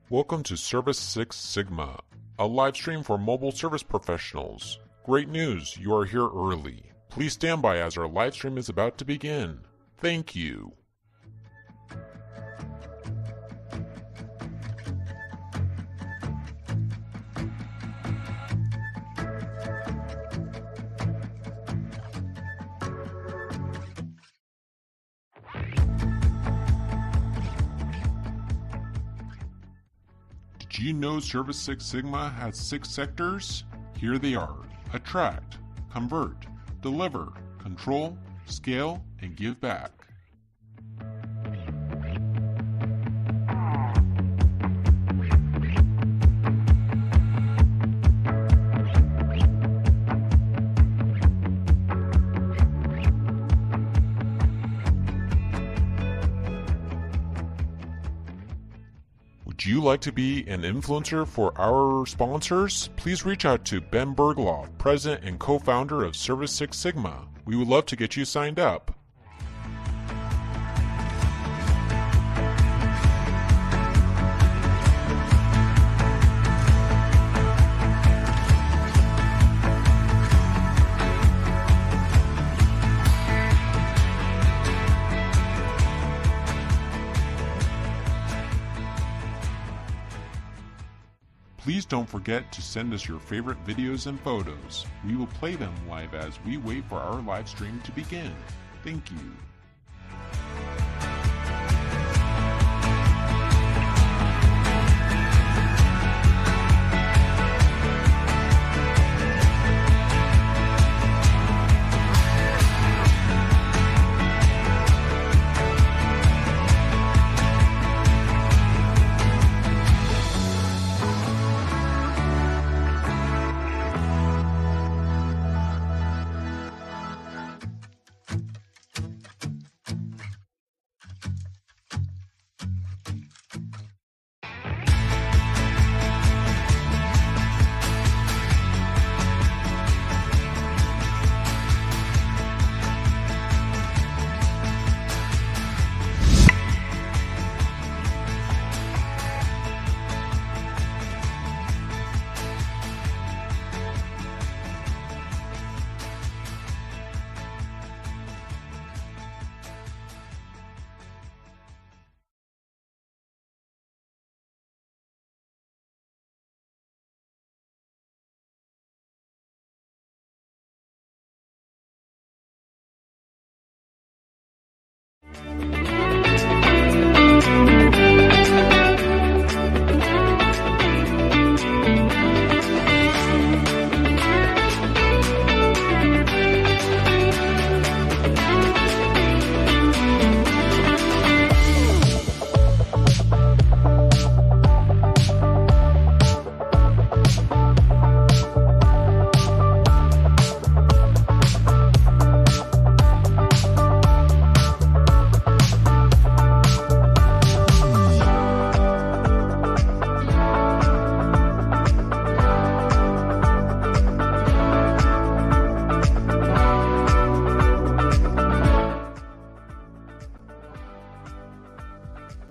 Welcome to Service Six Sigma, a live stream for mobile service professionals. Great news, you are here early. Please stand by as our live stream is about to begin. Thank you. Did you know Service Six Sigma has 6 sectors? Here they are: attract, convert, deliver, control, scale, and give back. Would you like to be an influencer for our sponsors? Please reach out to Ben Bergloff, President and Co-founder of Service Six Sigma. We would love to get you signed up. Please don't forget to send us your favorite videos and photos. We will play them live as we wait for our live stream to begin. Thank you.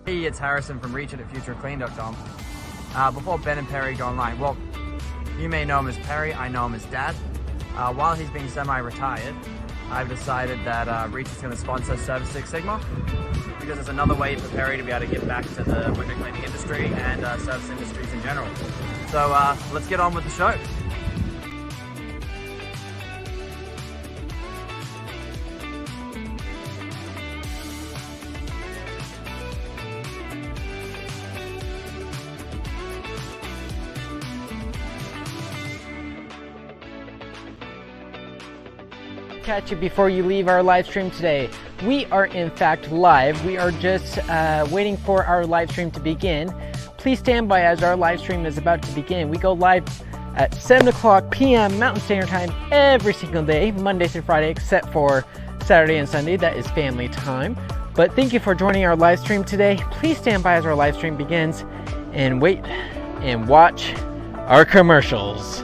Hey, it's Harrison from reach@futureclean.com. Before Ben and Perry go online, well, you may know him as Perry, I know him as Dad. While he's being semi-retired, I've decided that Reach is going to sponsor Service Six Sigma because it's another way for Perry to be able to give back to the window cleaning industry and service industries in general. So let's get on with the show. Catch you before you leave our live stream today. We are in fact live. We are just waiting for our live stream to begin. Please stand by as our live stream is about to begin. We go live at 7 o'clock p.m. Mountain Standard Time every single day, Monday through Friday, except for Saturday and Sunday. That is family time. But thank you for joining our live stream today. Please stand by as our live stream begins and wait and watch our commercials.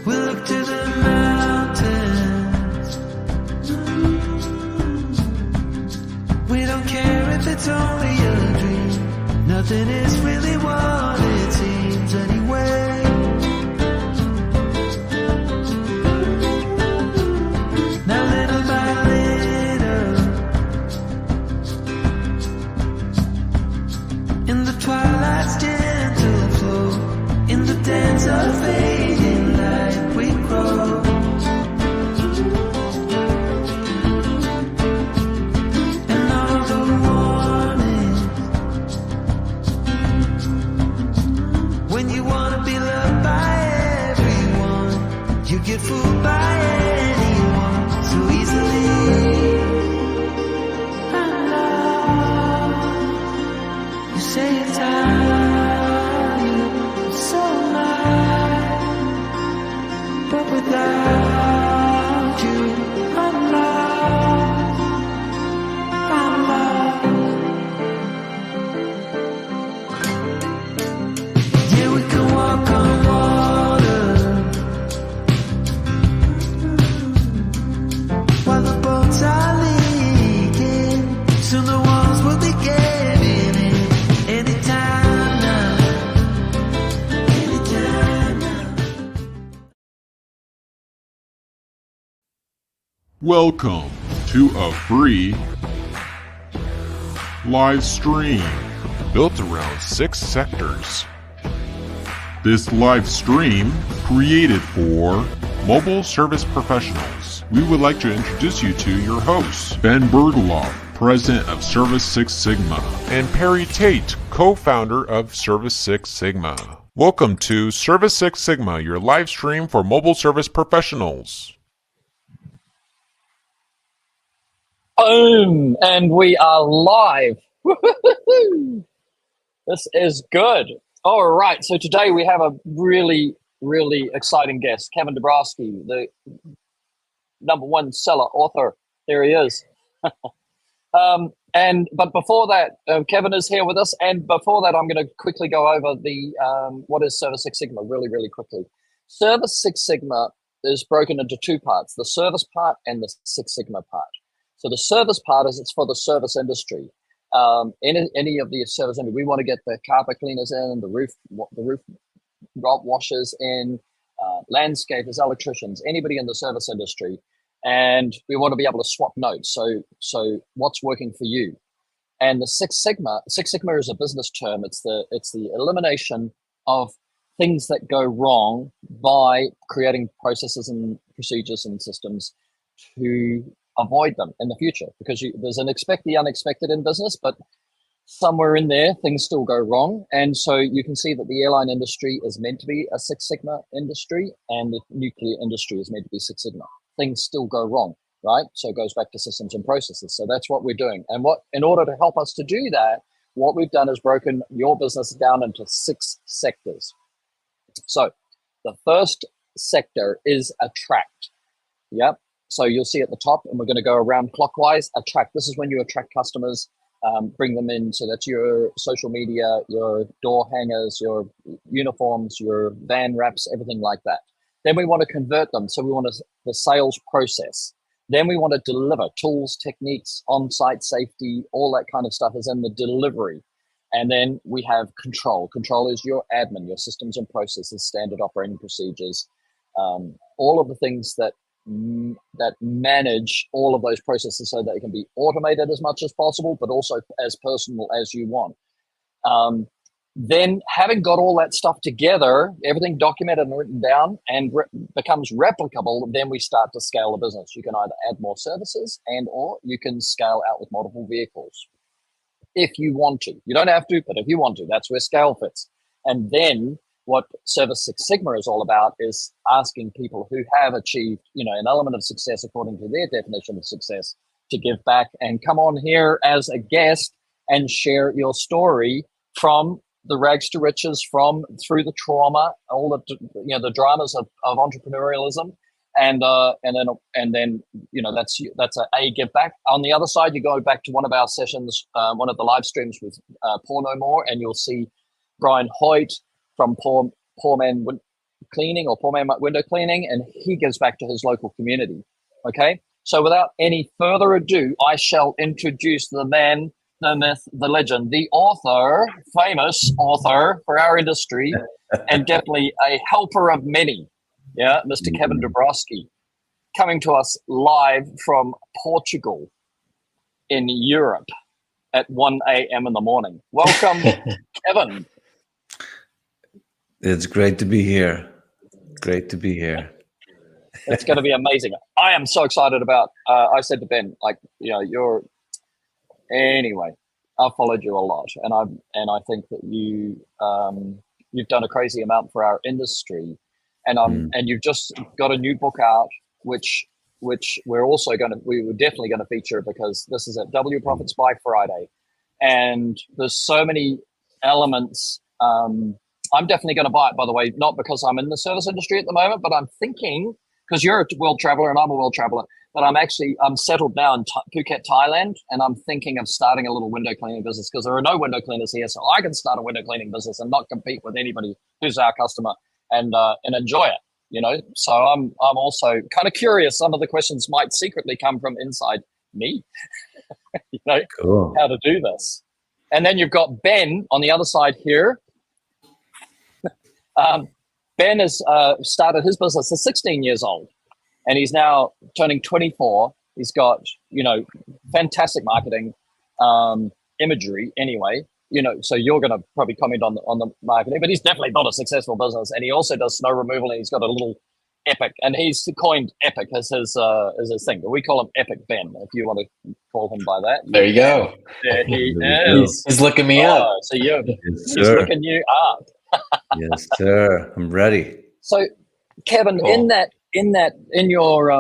We look to the mountains. We don't care if it's only a dream. Nothing is really what it seems anyway. Now little by little, in the twilight's gentle flow, in the dance of fading light we grow. And all the warnings, when you wanna be loved by everyone, you get fooled by anyone so easily. I'm lost. You say it's tired, so am I. But without you, I'm lost. I'm lost. Yeah, we can walk on water while the boats are leaking. Soon the walls will be giving in. Anytime now. Anytime now. Welcome to a free live stream built around 6 sectors. This live stream created for mobile service professionals. We would like to introduce you to your hosts, Ben Bergloff, President of Service Six Sigma, and Perry Tate, Co-founder of Service Six Sigma. Welcome to Service Six Sigma, your live stream for mobile service professionals. Boom! And we are live. Woo-hoo-hoo-hoo. This is good. All right. So today we have a really, really exciting guest, Kevin Dubrosky, the #1 seller author. There he is. But before that, Kevin is here with us. And before that, I'm going to quickly go over the what is Service Six Sigma really, really quickly. Service Six Sigma is broken into 2 parts: the service part and the Six Sigma part. So the service part is it's for the service industry. Any of the service industry, we want to get the carpet cleaners in, the roof washers in, landscapers, electricians, anybody in the service industry, and we want to be able to swap notes. So what's working for you? And the Six Sigma is a business term. It's the elimination of things that go wrong by creating processes and procedures and systems to avoid them in the future, because there's an expect the unexpected in business, but somewhere in there things still go wrong. And so you can see that the airline industry is meant to be a Six Sigma industry, and the nuclear industry is meant to be Six Sigma. Things still go wrong, right? So it goes back to systems and processes. So that's what we're doing. And in order to help us to do that, what we've done is broken your business down into 6 sectors. So the first sector is attract. Yep. So you'll see at the top, and we're going to go around clockwise. Attract. This is when you attract customers, bring them in. So that's your social media, your door hangers, your uniforms, your van wraps, everything like that. Then we want to convert them. So we want the sales process. Then we want to deliver tools, techniques, on-site safety, all that kind of stuff is in the delivery. And then we have control. Control is your admin, your systems and processes, standard operating procedures, all of the things that manage all of those processes so that it can be automated as much as possible, but also as personal as you want. Then having got all that stuff together, everything documented and written down and becomes replicable, then we start to scale the business. You can either add more services or you can scale out with multiple vehicles if you want to. You don't have to, but if you want to, that's where scale fits. And then what Service Six Sigma is all about is asking people who have achieved, an element of success according to their definition of success to give back and come on here as a guest and share your story from the rags to riches through the trauma, all the the dramas of entrepreneurialism, and then that's a give back. On the other side, you go back to one of our sessions, one of the live streams with Poor No More, and you'll see Brian Hoyt from Poor Man Cleaning or Poor Man Window Cleaning, and he gives back to his local community. Okay, so without any further ado, I shall introduce the man, the myth, the legend, the author, famous author for our industry, and definitely a helper of many. Yeah, Mr. Kevin Dubrosky, coming to us live from Portugal in Europe at 1 a.m. in the morning. Welcome, Kevin. It's great to be here. Great to be here. It's going to be amazing. I am so excited about, I said to Ben, anyway, I've followed you a lot, and I think that you've done a crazy amount for our industry, and you've just got a new book out, which we're definitely going to feature, because this is at W Profits by Friday, and there's so many elements. I'm definitely going to buy it, by the way, not because I'm in the service industry at the moment, but I'm thinking, because you're a world traveler and I'm a world traveler, but I'm settled now in Phuket, Thailand, and I'm thinking of starting a little window cleaning business, because there are no window cleaners here, so I can start a window cleaning business and not compete with anybody who's our customer, and enjoy it. So I'm also kind of curious. Some of the questions might secretly come from inside me, Cool. How to do this. And then you've got Ben on the other side here. Ben has started his business at 16 years old, and he's now turning 24. He's got, fantastic marketing, imagery anyway, so you're going to probably comment on the marketing, but he's definitely built a successful business, and he also does snow removal, and he's got a little Epic, and he's coined Epic as his thing. But we call him Epic Ben, if you want to call him by that. There you go. There he is. He's looking me up. So he's looking you up. Yes, sir. I'm ready. So, Kevin, Cool. in your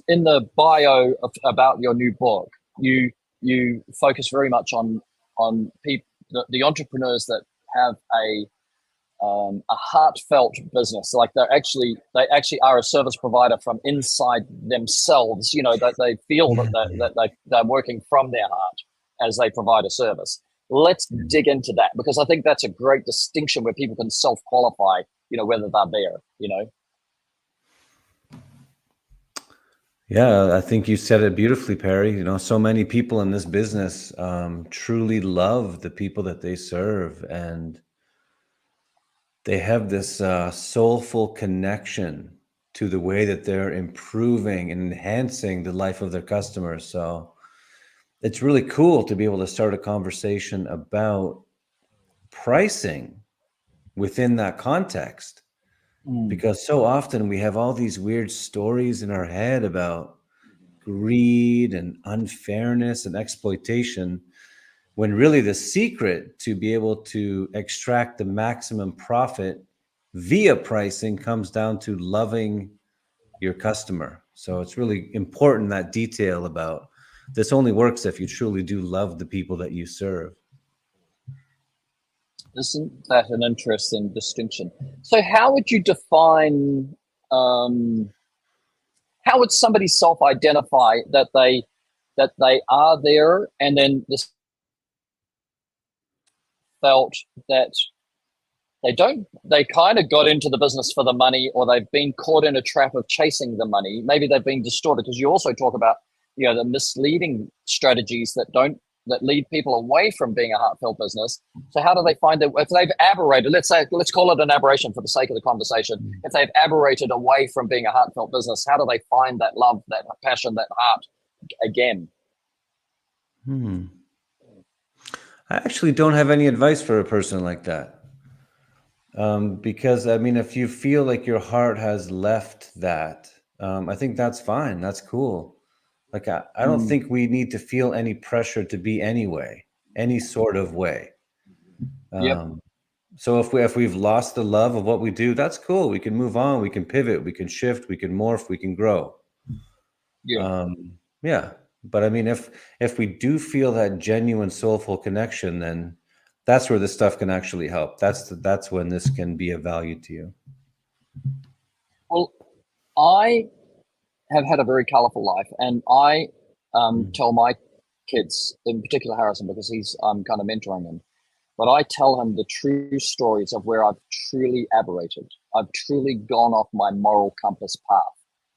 in the bio about your new book, you focus very much on people, the entrepreneurs that have a heartfelt business, like they actually are a service provider from inside themselves. That they feel that they're working from their heart as they provide a service. Let's dig into that, because I think that's a great distinction where people can self-qualify, whether they're there, Yeah, I think you said it beautifully, Perry. So many people in this business truly love the people that they serve, and they have this soulful connection to the way that they're improving and enhancing the life of their customers. So it's really cool to be able to start a conversation about pricing within that context, because so often we have all these weird stories in our head about greed and unfairness and exploitation, when really the secret to be able to extract the maximum profit via pricing comes down to loving your customer. So it's really important, that detail about this only works if you truly do love the people that you serve. Isn't that an interesting distinction? So how would you define, how would somebody self-identify that they are there, and then this felt that they kind of got into the business for the money, or they've been caught in a trap of chasing the money? Maybe they've been distorted, because you also talk about the misleading strategies that lead people away from being a heartfelt business. So how do they find that if they've aberrated, let's call it an aberration for the sake of the conversation, if they've aberrated away from being a heartfelt business, how do they find that love, that passion, that heart again? I actually don't have any advice for a person like that. Because if you feel like your heart has left that, I think that's fine. That's cool. Like, I don't think we need to feel any pressure to be any sort of way. So if we've lost the love of what we do, that's cool. We can move on. We can pivot. We can shift. We can morph. We can grow. But if we do feel that genuine soulful connection, then that's where this stuff can actually help. That's when this can be of value to you. Well, I have had a very colorful life, and I tell my kids, in particular Harrison, because I'm kind of mentoring him, but I tell him the true stories of where I've truly aberrated. I've truly gone off my moral compass path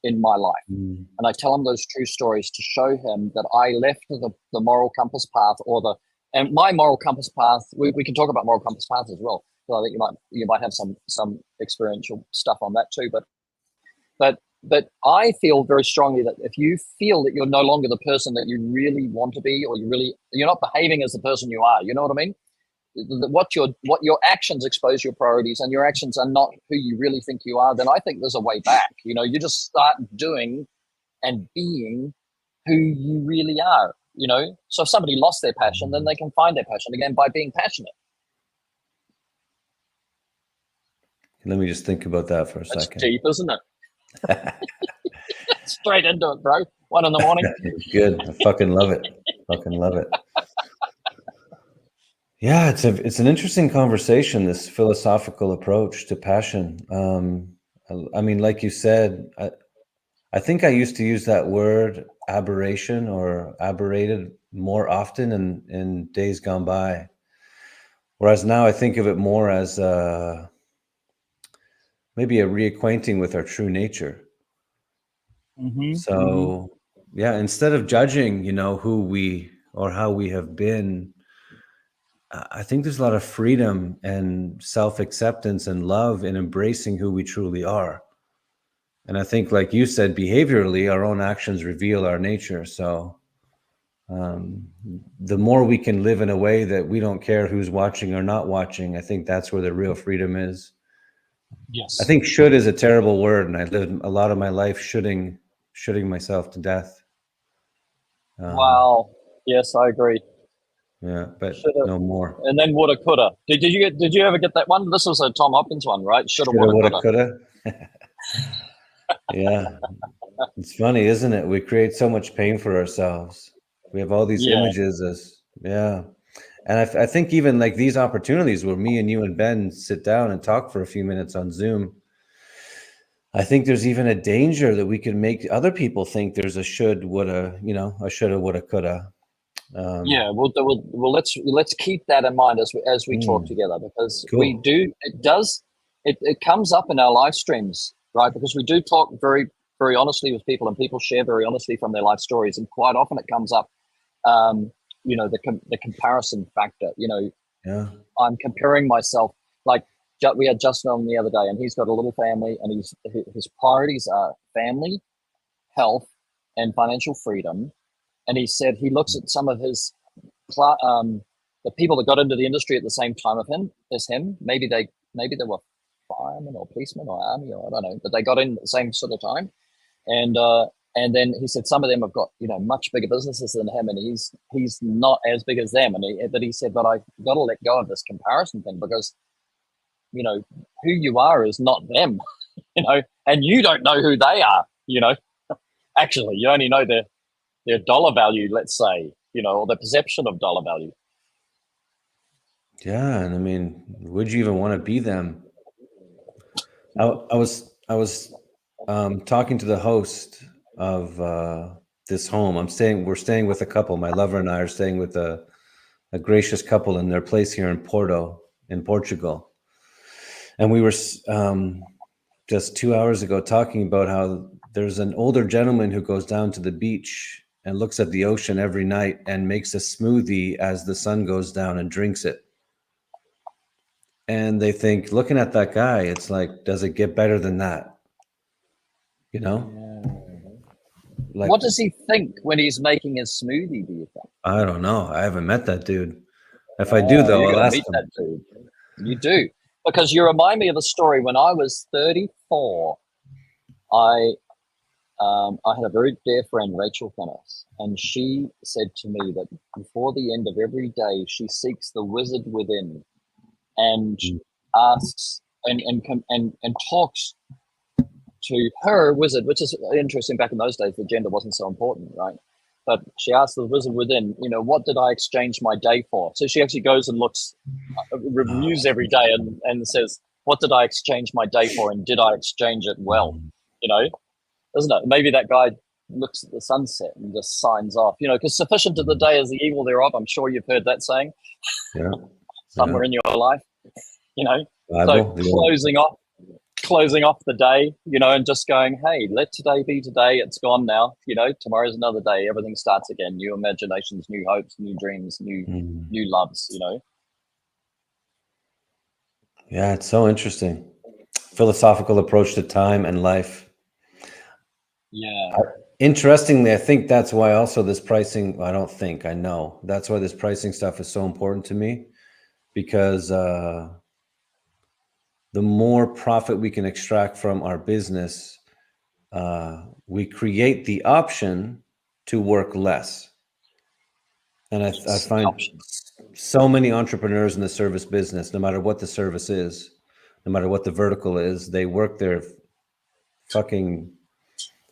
in my life. And I tell him those true stories to show him that I left the moral compass path, and my moral compass path, we can talk about moral compass paths as well. So I think you might have some experiential stuff on that too. But I feel very strongly that if you feel that you're no longer the person that you really want to be, or you're not behaving as the person you are, you know what I mean? What your actions expose your priorities, and your actions are not who you really think you are, then I think there's a way back. You just start doing and being who you really are. So if somebody lost their passion, then they can find their passion again by being passionate. Let me just think about that for a second. That's deep, isn't it? Straight into it, bro. 1 a.m. Good. I fucking love it. Fucking love it. Yeah, it's an interesting conversation, this philosophical approach to passion. I mean, like you said, I think I used to use that word aberration or aberrated more often in days gone by. Whereas now I think of it more as maybe a reacquainting with our true nature. So yeah, instead of judging, who we or how we have been, I think there's a lot of freedom and self-acceptance and love in embracing who we truly are. And I think, like you said, behaviorally, our own actions reveal our nature. So the more we can live in a way that we don't care who's watching or not watching, I think that's where the real freedom is. Yes. I think should is a terrible word, and I lived a lot of my life shoulding myself to death. Wow. Yes, I agree. Yeah, but Shoulda. no more. And then woulda, coulda. Did you ever get that one? This was a Tom Hopkins one, right? Shoulda, Shoulda, woulda, woulda, coulda. Yeah, it's funny, isn't it? We create so much pain for ourselves. We have all these images and I think even like these opportunities where me and you and Ben sit down and talk for a few minutes on Zoom, I think there's even a danger that we can make other people think there's a should, woulda, a shoulda, woulda, coulda. Well, let's keep that in mind as we talk together, because we do. It comes up in our live streams, right? Because we do talk very, very honestly with people, and people share very honestly from their life stories, and quite often it comes up. The comparison factor. I'm comparing myself. Like we had Justin on the other day, and he's got a little family, and his priorities are family, health, and financial freedom. And he said he looks at some of his the people that got into the industry at the same time as him. Maybe they were firemen or policemen or army, or I don't know, but they got in at the same sort of time. And then he said some of them have got much bigger businesses than him, and he's not as big as them. But he said, but I've got to let go of this comparison thing, because who you are is not them, and you don't know who they are. Actually, you only know their dollar value, let's say, or the perception of dollar value. Yeah, and I mean, would you even want to be them? I was talking to the host of this home. We're staying with a couple. My lover and I are staying with a gracious couple in their place here in Porto, in Portugal. And we were just 2 hours ago talking about how there's an older gentleman who goes down to the beach and looks at the ocean every night and makes a smoothie as the sun goes down and drinks it. And they think, looking at that guy, it's like, does it get better than that? Like, what does he think when he's making his smoothie, do you think? I don't know. I haven't met that dude. If I do, though, I'll ask him. That dude. You do. Because you remind me of a story. When I was 34, I had a very dear friend, Rachel Finnis, and she said to me that before the end of every day, she seeks the wizard within and asks and talks to her wizard, which is interesting. Back in those days, the gender wasn't so important, right? but she asked the wizard within, what did I exchange my day for? So she actually goes and looks, reviews every day and says, what did I exchange my day for? And did I exchange it well? Isn't it? Maybe that guy looks at the sunset and just signs off, because sufficient to the day is the evil thereof. I'm sure you've heard that saying somewhere in your life, Bible, so closing off the day, and just going, hey, let today be today. It's gone now. Tomorrow's another day. Everything starts again. New imaginations, new hopes, new dreams, new loves, Yeah, it's so interesting. Philosophical approach to time and life. Yeah. Interestingly, I think that's why also this pricing, I know that's why this pricing stuff is so important to me, because the more profit we can extract from our business, we create the option to work less. And I find so many entrepreneurs in the service business, no matter what the service is, no matter what the vertical is, they work their fucking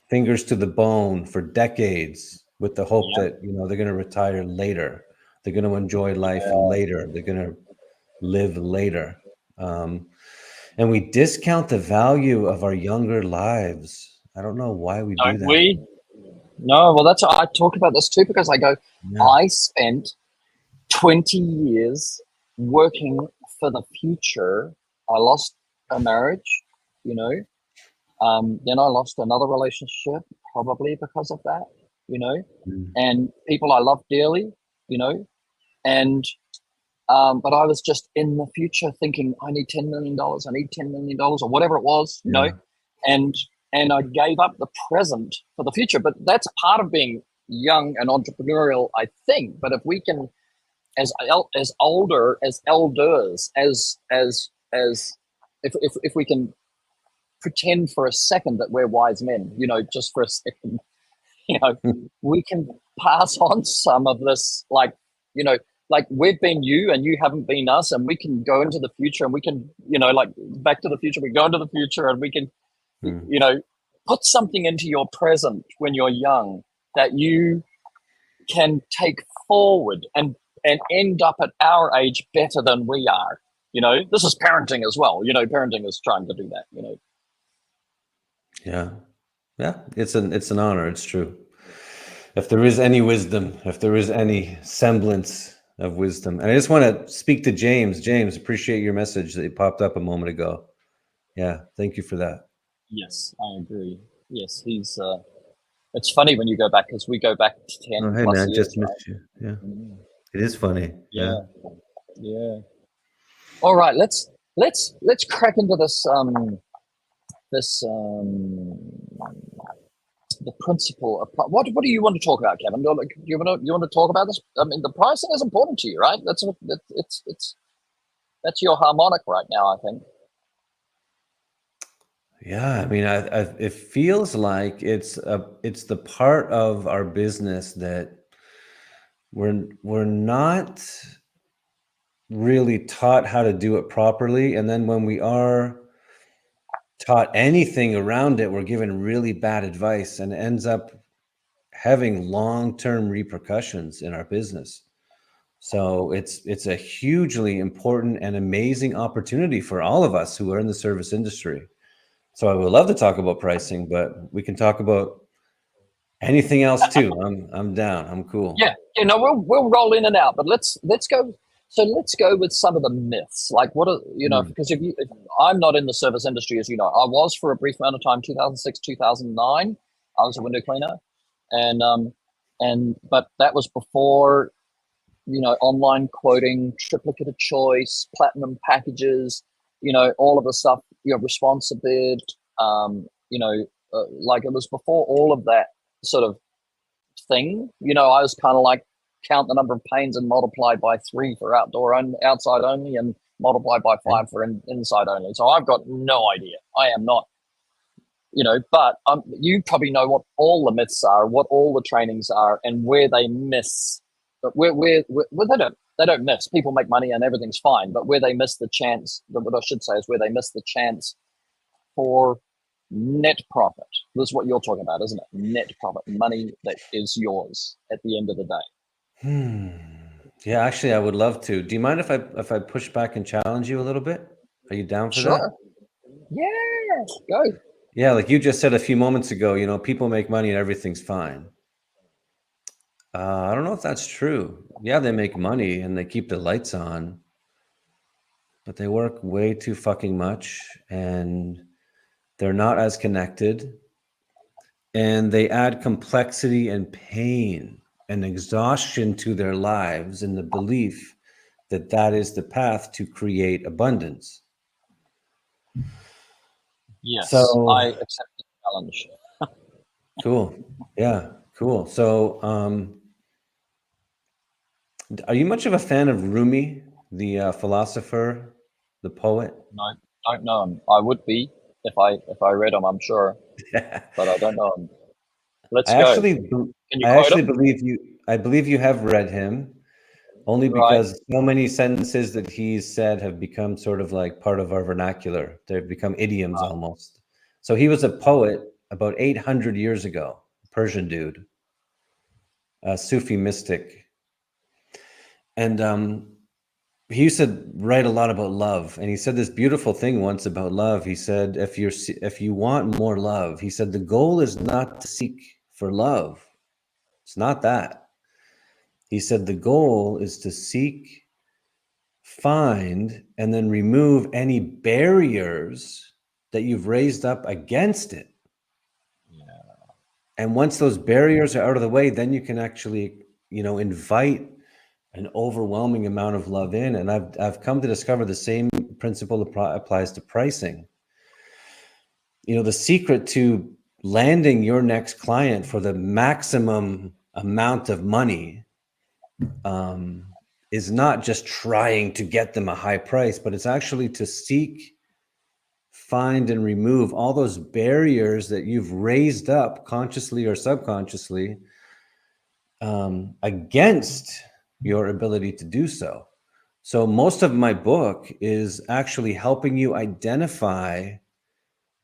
fingers to the bone for decades with the hope that, they're going to retire later. They're going to enjoy life later. They're going to live later. And we discount the value of our younger lives. I don't know why we do that. No, well, I talk about this too, because I go, I spent 20 years working for the future. I lost a marriage, then I lost another relationship, probably because of that, and people I love dearly, and but I was just in the future thinking, I need $10 million, I need $10 million, or whatever it was, and I gave up the present for the future. But that's part of being young and entrepreneurial, I think. But if we can, as elders, if we can pretend for a second that we're wise men, just for a second, we can pass on some of this, like we've been you and you haven't been us, and we can go into the future and we can, like Back to the Future, we go into the future and we can, put something into your present when you're young that you can take forward and end up at our age better than we are. This is parenting as well. Parenting is trying to do that, Yeah. It's an honor. It's true. If there is any wisdom, if there is any semblance of wisdom. And I just want to speak to James. James, appreciate your message that popped up a moment ago. Yeah. Thank you for that. Yes, I agree. Yes, he's. It's funny when you go back, because we go back to 10 Oh, hey, plus man, years. just missed you. Yeah, it is funny. Yeah. All right, let's crack into this the principle of what do you want to talk about, Kevin? Do you want to talk about this? I mean, the pricing is important to you, right? That's your harmonic right now, I think. Yeah, I mean, it feels like it's the part of our business that we're not really taught how to do it properly, and then when we are taught anything around it, we're given really bad advice, and it ends up having long-term repercussions in our business. So it's a hugely important and amazing opportunity for all of us who are in the service industry. So I would love to talk about pricing, but we can talk about anything else too. I'm down. I'm cool. Yeah, we'll roll in and out, but let's go. So let's go with some of the myths. Like, what are because if I'm not in the service industry, as you know, I was for a brief amount of time, 2006, 2009. I was a window cleaner, but that was before, online quoting, triplicate of choice, platinum packages, all of the stuff, responsive, like it was before all of that sort of thing. I was kind of like, count the number of panes and multiply by 3 for outside only, and multiply by 5 for inside only. So I've got no idea. I am not, but you probably know what all the myths are, what all the trainings are, and where they miss. But where they don't miss. People make money and everything's fine. But where they miss the chance, what I should say is where they miss the chance for net profit. This is what you're talking about, isn't it? Net profit, money that is yours at the end of the day. Yeah, actually, I would love to. Do you mind if I push back and challenge you a little bit? Are you down for that? Sure. Yeah, go. Yeah, like you just said a few moments ago, you know, people make money and everything's fine. I don't know if that's true. Yeah, they make money and they keep the lights on, but they work way too fucking much and they're not as connected and they add complexity and pain and exhaustion to their lives in the belief that that is the path to create abundance. Yes, So I accept the challenge. cool. Yeah, cool. So, are you much of a fan of Rumi, the philosopher, the poet? No, don't know him. I would be if I read him, I'm sure, but I don't know him. Let's I go. actually, Can you I quote actually him? believe you. I believe you have read him, only Right. because so many sentences that he's said have become sort of like part of our vernacular. They've become idioms almost. So he was a poet about 800 years ago, Persian dude, a Sufi mystic, and he used to write a lot about love. And he said this beautiful thing once about love. He said, if you want more love, he said, the goal is not to seek for love. It's not that. He said, the goal is to seek, find, and then remove any barriers that you've raised up against it. And once those barriers are out of the way, then you can actually, you know, invite an overwhelming amount of love in. And I've come to discover the same principle applies to pricing. You know, the secret to landing your next client for the maximum amount of money is not just trying to get them a high price, but it's actually to seek, find, and remove all those barriers that you've raised up consciously or subconsciously against your ability to do so. So most of my book is actually helping you identify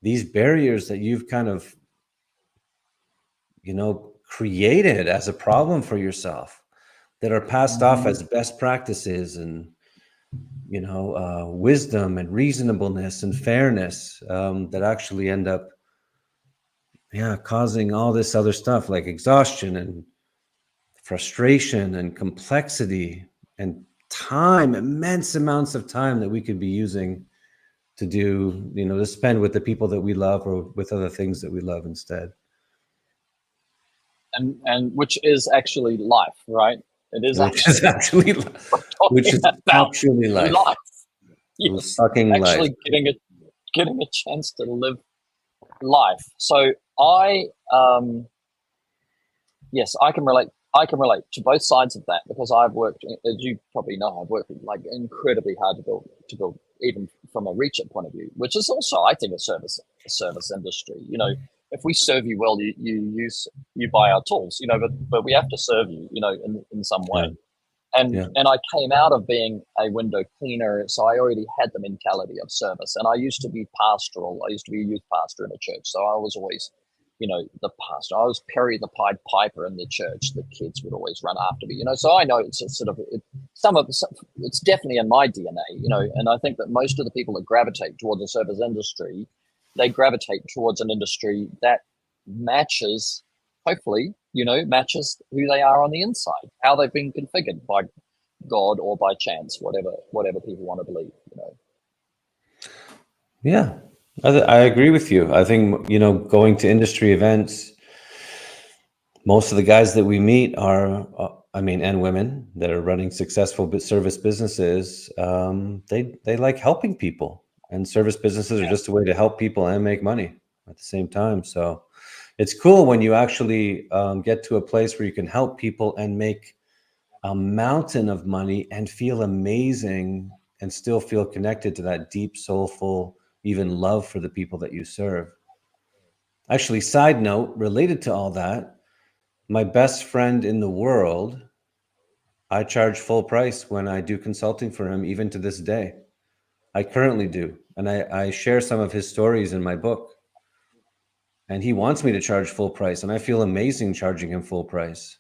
these barriers that you've kind of, you know, created as a problem for yourself that are passed off as best practices and, you know, wisdom and reasonableness and fairness that actually end up, causing all this other stuff like exhaustion and frustration and complexity and time, immense amounts of time that we could be using to do, you know, to spend with the people that we love or with other things that we love instead. And which is actually life, right? It is Which is actually life. Yes, Fucking actually life. getting a chance to live life. So I yes, I can relate to both sides of that because I've worked, as you probably know, I've worked like incredibly hard to build even from a reach point of view, which is also, I think, a service industry. You know, if we serve you well, you buy our tools, you know, but we have to serve you, you know, in some way. And I came out of being a window cleaner, so I already had the mentality of service. And I used to be pastoral. I used to be a youth pastor in a church, so I was always, you know, the pastor. I was Perry the Pied Piper in the church. The kids would always run after me, you know. So I know it's a sort of it's definitely in my DNA, you know. And I think that most of the people that gravitate towards the service industry, they gravitate towards an industry that matches, hopefully, you know, matches who they are on the inside, how they've been configured by God or by chance, whatever people want to believe, you know. Yeah, I agree with you. I think, you know, going to industry events, most of the guys that we meet are, and women that are running successful service businesses, they like helping people, and service businesses are just a way to help people and make money at the same time. So it's cool when you actually get to a place where you can help people and make a mountain of money and feel amazing and still feel connected to that deep, soulful, even love for the people that you serve. Actually, side note, related to all that, my best friend in the world, I charge full price when I do consulting for him, even to this day. I currently do. And I share some of his stories in my book. and he wants me to charge full price, and I feel amazing charging him full price.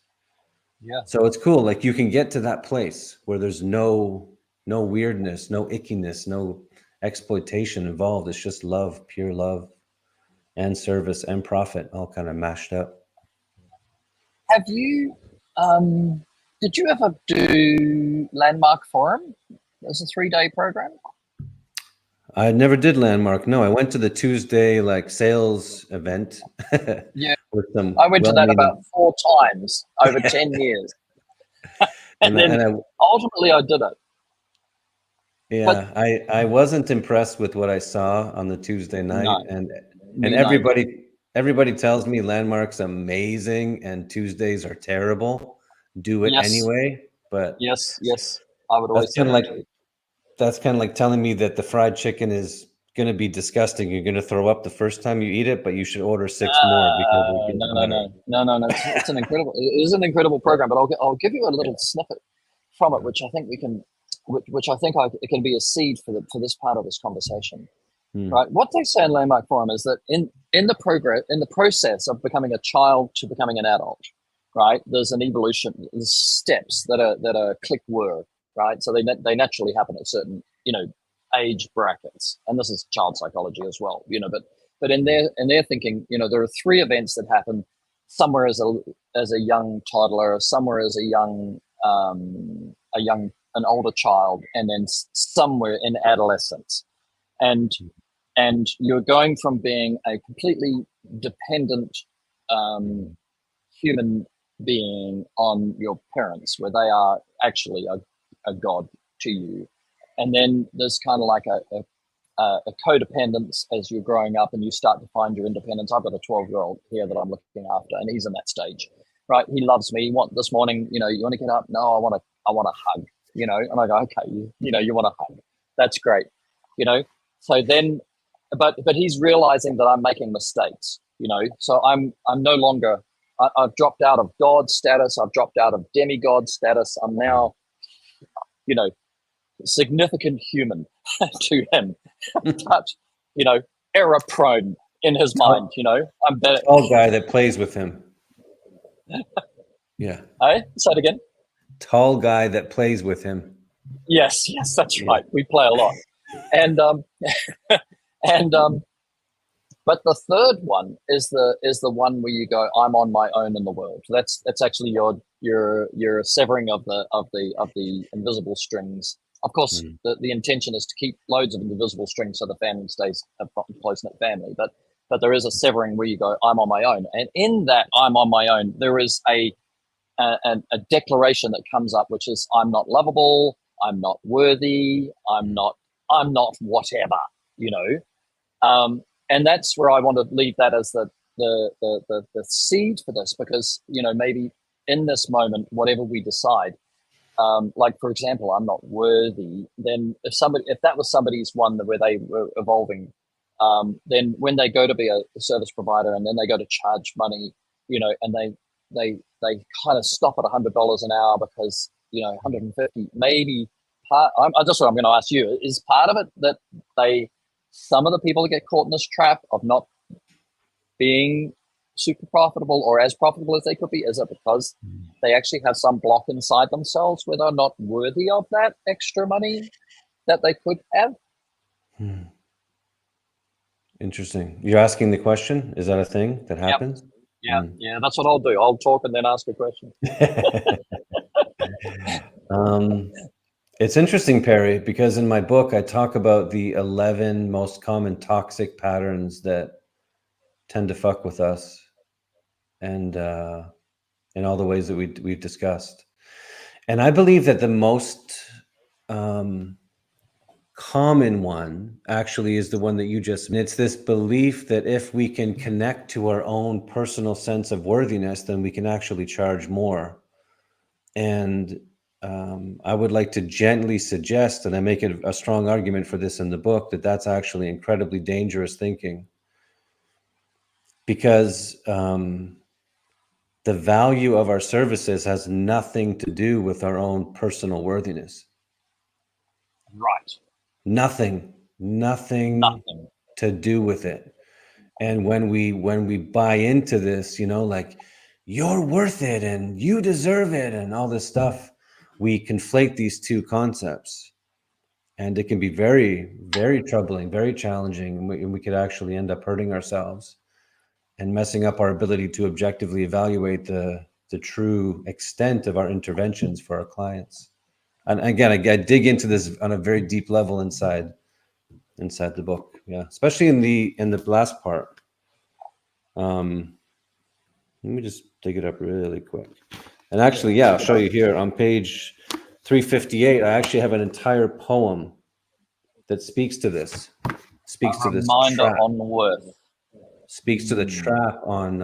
Yeah. So it's cool. Like you can get to that place where there's no weirdness, no ickiness, no exploitation involved. It's just love, pure love and service and profit all kind of mashed up. Have you, did you ever do Landmark Forum? It was a 3-day program. I never did Landmark. No, I went to the Tuesday like sales event. Yeah. With some I went to that well-meaning- about 4 times over 10 years. And then I ultimately I did it. yeah, I wasn't impressed with what I saw on the Tuesday night, No, and me neither. everybody tells me Landmark's amazing and Tuesdays are terrible. Do it Yes. anyway, but Yes, I would always that's say kind of that like too. that's kind of like telling me that the fried chicken is going to be disgusting. You're going to throw up the first time you eat it, but you should order 6 more because it gets better. No. It's an incredible. It is an incredible program, but I'll give you a little snippet from it, which I think it can be a seed for this part of this conversation. Right. What they say in Landmark Forum is that in the process of becoming a child to becoming an adult, right? There's an evolution, there's steps that are click word, right? So they naturally happen at certain age brackets, and this is child psychology as well, but in their thinking, there are 3 events that happen somewhere as a young toddler, somewhere as an older child, and then somewhere in adolescence, and you're going from being a completely dependent human being on your parents, where they are actually a god to you, and then there's kind of like a codependence as you're growing up and you start to find your independence. I've got a 12-year-old here that I'm looking after, and he's in that stage, right? He loves me. This morning, you want to get up? No, I want a hug, and I go, okay, you want a hug. That's great, So then, but he's realizing that I'm making mistakes, so I'm no longer, I've dropped out of God status. I've dropped out of demigod status. I'm now, significant human to him, but error prone in his mind. I'm better. Tall guy that plays with him. Yeah. Hey, say it again. Tall guy that plays with him. Yes, that's right. We play a lot, and but the third one is the one where you go, I'm on my own in the world. That's actually your severing of the invisible strings. Of course, the intention is to keep loads of invisible strings so the family stays a close-knit family. But there is a severing where you go, I'm on my own. And in that I'm on my own, there is a declaration that comes up, which is, I'm not lovable, I'm not worthy, I'm not whatever, and that's where I want to leave that as the seed for this, because, maybe in this moment, whatever we decide, like, for example, I'm not worthy, then if that was somebody's one where they were evolving, then when they go to be a service provider and then they go to charge money, and they kind of stop at $100 an hour because, 150, maybe that's what I'm going to ask you. Is part of it that some of the people that get caught in this trap of not being super profitable or as profitable as they could be, is it because they actually have some block inside themselves where they're not worthy of that extra money that they could have? Interesting. You're asking the question? Is that a thing that happens? Yeah, that's what I'll do. I'll talk and then ask a question. It's interesting, Perry, because in my book, I talk about the 11 most common toxic patterns that tend to fuck with us, and in all the ways that we've discussed. And I believe that the most common one actually is the one that you just mentioned. It's this belief that if we can connect to our own personal sense of worthiness, then we can actually charge more. And I would like to gently suggest, and I make it a strong argument for this in the book, that that's actually incredibly dangerous thinking, because the value of our services has nothing to do with our own personal worthiness. Right. Nothing to do with it. And when we buy into this, like you're worth it and you deserve it and all this stuff, we conflate these two concepts. And it can be very, very troubling, very challenging. And we could actually end up hurting ourselves and messing up our ability to objectively evaluate the true extent of our interventions for our clients. And again, I dig into this on a very deep level inside the book. Yeah, especially in the last part. Let me just dig it up really quick. And actually, I'll show you here on page 358. I actually have an entire poem that speaks to this. Speaks to this Reminder trap. on worth. Speaks to the trap on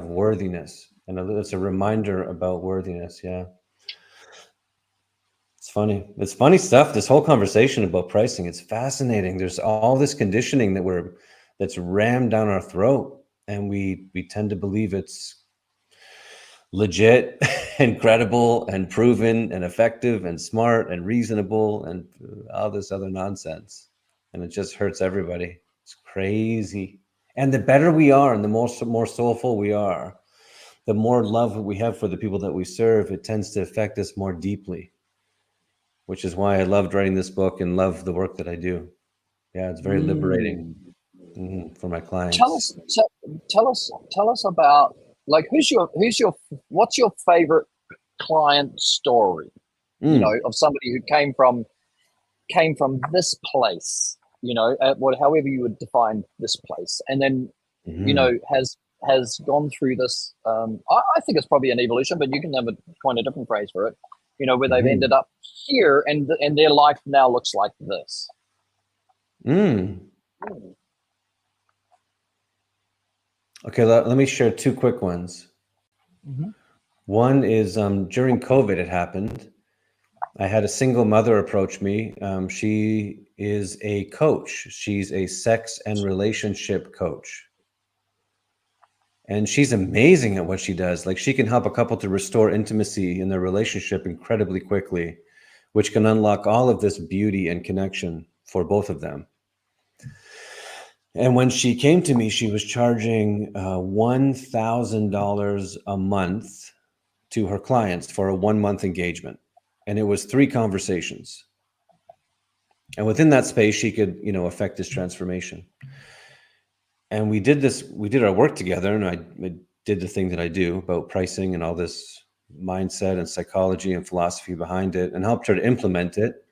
worthiness, and it's a reminder about worthiness. Yeah, it's funny stuff. This whole conversation about pricing, it's fascinating. There's all this conditioning that's rammed down our throat, and we tend to believe it's legit and credible and proven and effective and smart and reasonable and all this other nonsense, and it just hurts everybody. It's crazy. And the better we are and the more soulful we are, the more love we have for the people that we serve, it tends to affect us more deeply, which is why I loved writing this book and love the work that I do. Yeah, it's very liberating for my clients. Tell us about, like, what's your favorite client story? Of somebody who came from this place. However you would define this place, and then has gone through this. I think it's probably an evolution, but you can have find a different phrase for it. Where they've ended up here, and their life now looks like this. Okay, let me share two quick ones. One is during COVID, it happened. I had a single mother approach me. She is a coach. She's a sex and relationship coach. And she's amazing at what she does. Like, she can help a couple to restore intimacy in their relationship incredibly quickly, which can unlock all of this beauty and connection for both of them. And when she came to me, she was charging $1,000 a month to her clients for a 1-month engagement. And it was 3 conversations. And within that space, she could, affect this transformation. And we did our work together, and I did the thing that I do about pricing and all this mindset and psychology and philosophy behind it, and helped her to implement it.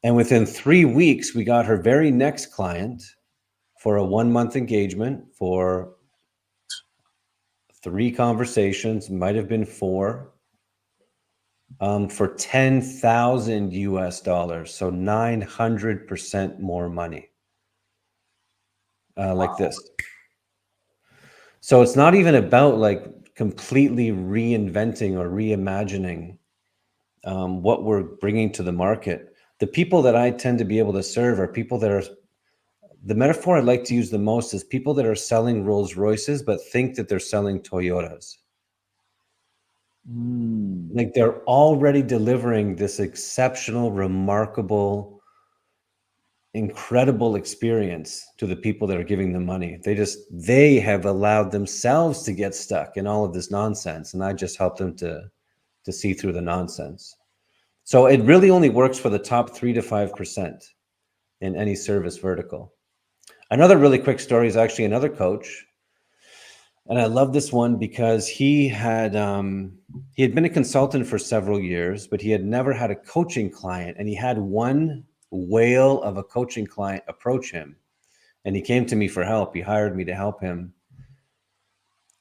And within 3 weeks, we got her very next client for a 1-month engagement for 3 conversations, might have been 4, for $10,000 US, so 900% more money, like this. So it's not even about like completely reinventing or reimagining what we're bringing to the market. The people that I tend to be able to serve are people that are, the metaphor I'd like to use the most is people that are selling Rolls Royces, but think that they're selling Toyotas. Like, they're already delivering this exceptional, remarkable, incredible experience to the people that are giving them money. They have allowed themselves to get stuck in all of this nonsense. And I just help them to see through the nonsense. So it really only works for the top 3 to 5% in any service vertical. Another really quick story is actually another coach. And I love this one because he had been a consultant for several years, but he had never had a coaching client. And he had one whale of a coaching client approach him. And he came to me for help. He hired me to help him.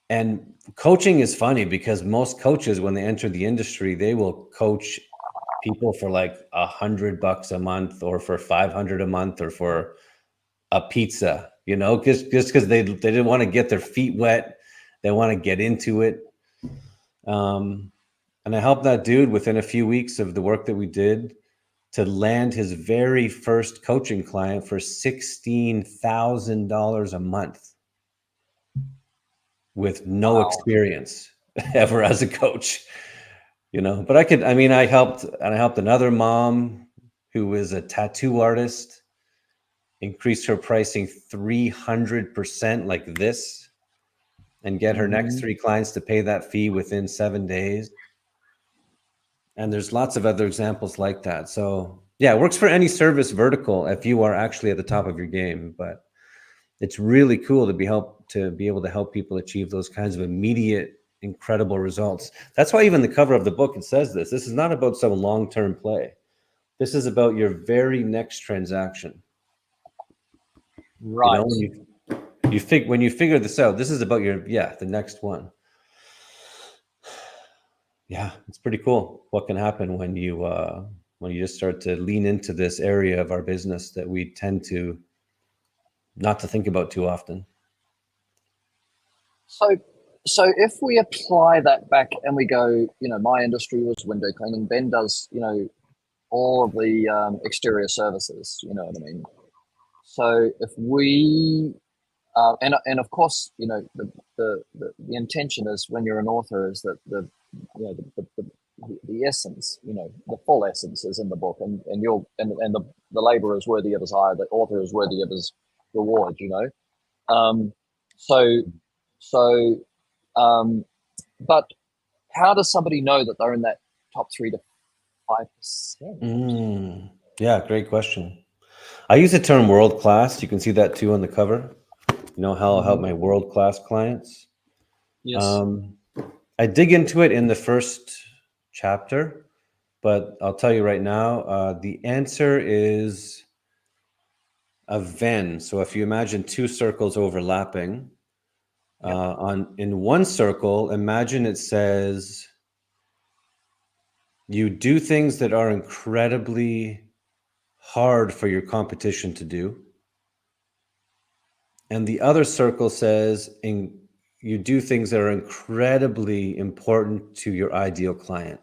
And coaching is funny because most coaches, when they enter the industry, they will coach people for like $100 a month, or for $500 a month, or for a pizza, just because they didn't want to get their feet wet. They want to get into it. And I helped that dude within a few weeks of the work that we did to land his very first coaching client for $16,000 a month with no experience ever as a coach, but I helped another mom who was a tattoo artist increase her pricing 300% like this, and get her next 3 clients to pay that fee within 7 days. And there's lots of other examples like that. So yeah, it works for any service vertical if you are actually at the top of your game. But it's really cool to be able to help people achieve those kinds of immediate, incredible results. That's why even the cover of the book, it says this. This is not about some long-term play. This is about your very next transaction. Right. You know, when you figure this out, this is about the next one. Yeah, it's pretty cool what can happen when you just start to lean into this area of our business that we tend to not to think about too often. So if we apply that back and we go, you know, my industry was window cleaning. Ben does, you know, all of the exterior services. You know what I mean? So if we and of course, you know, the intention is when you're an author is that the essence, you know, the full essence is in the book, and the laborer is worthy of his hire, the author is worthy of his reward, you know. But how does somebody know that they're in that top 3 to 5%? Yeah, great question. I use the term world class. You can see that too on the cover. You know how I'll help my world class clients. Yes. I dig into it in the first chapter, but I'll tell you right now, the answer is a Venn. So if you imagine 2 circles overlapping, in one circle, imagine it says, you do things that are incredibly hard for your competition to do. And the other circle says, you do things that are incredibly important to your ideal client.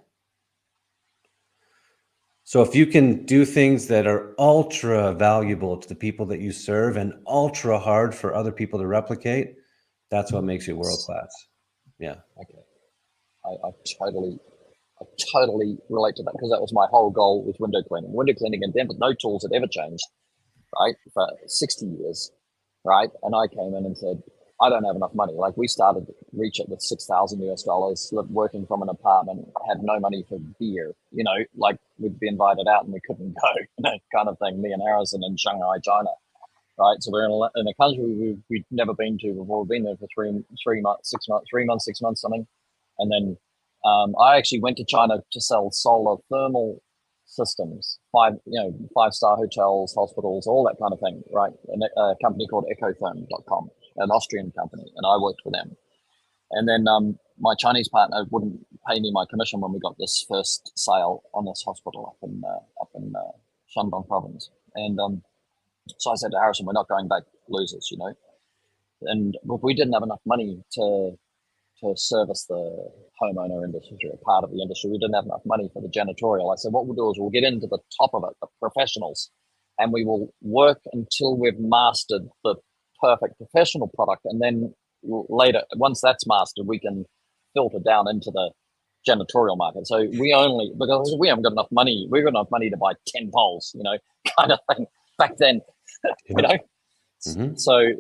So if you can do things that are ultra valuable to the people that you serve and ultra hard for other people to replicate, that's what makes you world class. Yeah. Okay. I totally relate to that, because that was my whole goal with window cleaning. Window cleaning in Denver, no tools had ever changed, right, for 60 years, right? And I came in and said, I don't have enough money. Like, we started Reach It with $6,000 US, working from an apartment, had no money for beer, you know, like we'd be invited out and we couldn't go, you know, kind of thing. Me and Harrison in Shanghai, China, right? So we're in a country we'd never been to before. We've been there for 3 months, 6 months, 3 months, 6 months, something. And then I actually went to China to sell solar thermal systems, 5-star hotels, hospitals, all that kind of thing, right? A company called ecotherm.com, an Austrian company, and I worked for them. And then my Chinese partner wouldn't pay me my commission when we got this first sale on this hospital up in Shandong province. And so I said to Harrison, we're not going back losers, you know. And we didn't have enough money to service the homeowner industry, or part of the industry. We didn't have enough money for the janitorial. I said, what we'll do is we'll get into the top of it, the professionals, and we will work until we've mastered the perfect professional product. And then later, once that's mastered, we can filter down into the janitorial market. So because we haven't got enough money, we've got enough money to buy 10 poles, you know, kind of thing back then, you know. Mm-hmm. So,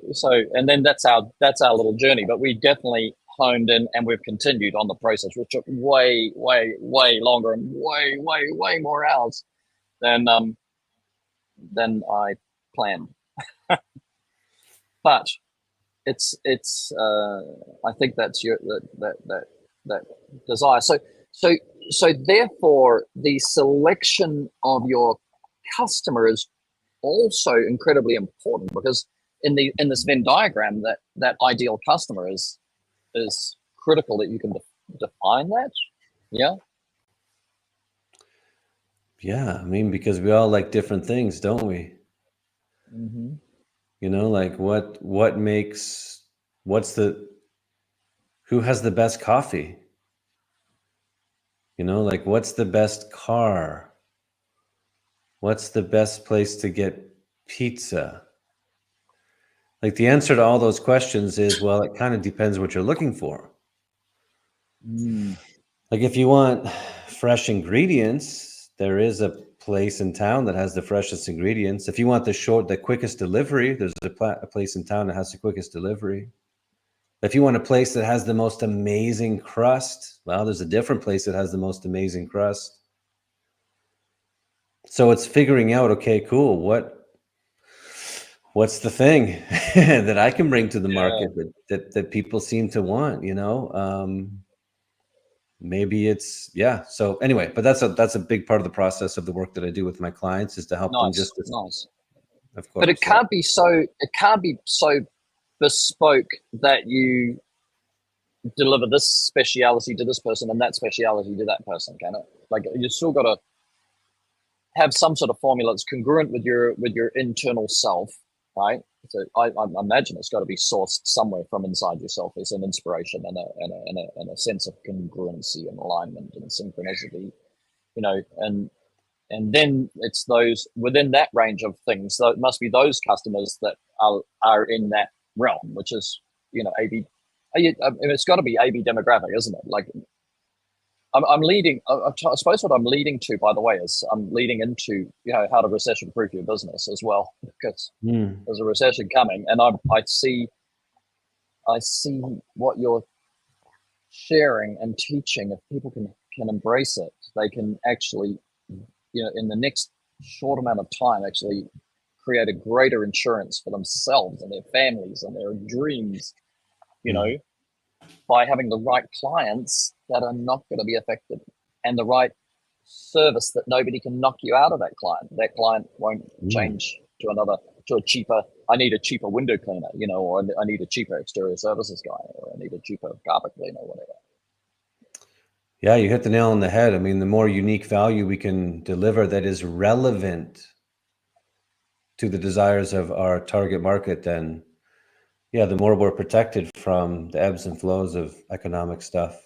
and then that's our little journey. But we definitely honed in, and we've continued on the process, which took way longer and way more hours than I planned. But it's I think that's that desire. So therefore, the selection of your customer is also incredibly important, because in this Venn diagram, that ideal customer is critical, that you can define that. Yeah, I mean, because we all like different things, don't we? Mm-hmm. You know, like who has the best coffee? You know, like, what's the best car? What's the best place to get pizza? Like, the answer to all those questions is, well, it kind of depends what you're looking for. Like, if you want fresh ingredients, there is a place in town that has the freshest ingredients. If you want the quickest delivery, there's a place in town that has the quickest delivery. If you want a place that has the most amazing crust, well, there's a different place that has the most amazing crust. So it's figuring out, okay, cool, what's the thing that I can bring to the market that people seem to want, you know? Maybe it's, yeah. So anyway, but that's a big part of the process of the work that I do with my clients, is to help them just, nice. of course. But it can't be so bespoke that you deliver this speciality to this person and that speciality to that person, can it? Like, you still got to have some sort of formula that's congruent with your internal self, right? So I imagine it's got to be sourced somewhere from inside yourself as an inspiration and a sense of congruency and alignment and synchronicity, you know, and then it's those within that range of things. So it must be those customers that are in that realm, which is, you know, AB. I mean, it's got to be AB demographic, isn't it? Like, I'm leading. I suppose what I'm leading to, by the way, is I'm leading into, you know, how to recession-proof your business as well, because there's a recession coming, and I see what you're sharing and teaching. If people can embrace it, they can actually, you know, in the next short amount of time, actually create a greater insurance for themselves and their families and their dreams, you know, by having the right clients that are not going to be affected, and the right service that nobody can knock you out of that client. That client won't change to a cheaper, I need a cheaper window cleaner, you know, or I need a cheaper exterior services guy, or I need a cheaper carpet cleaner, or whatever. Yeah, you hit the nail on the head. I mean, the more unique value we can deliver that is relevant to the desires of our target market, then yeah, the more we're protected from the ebbs and flows of economic stuff.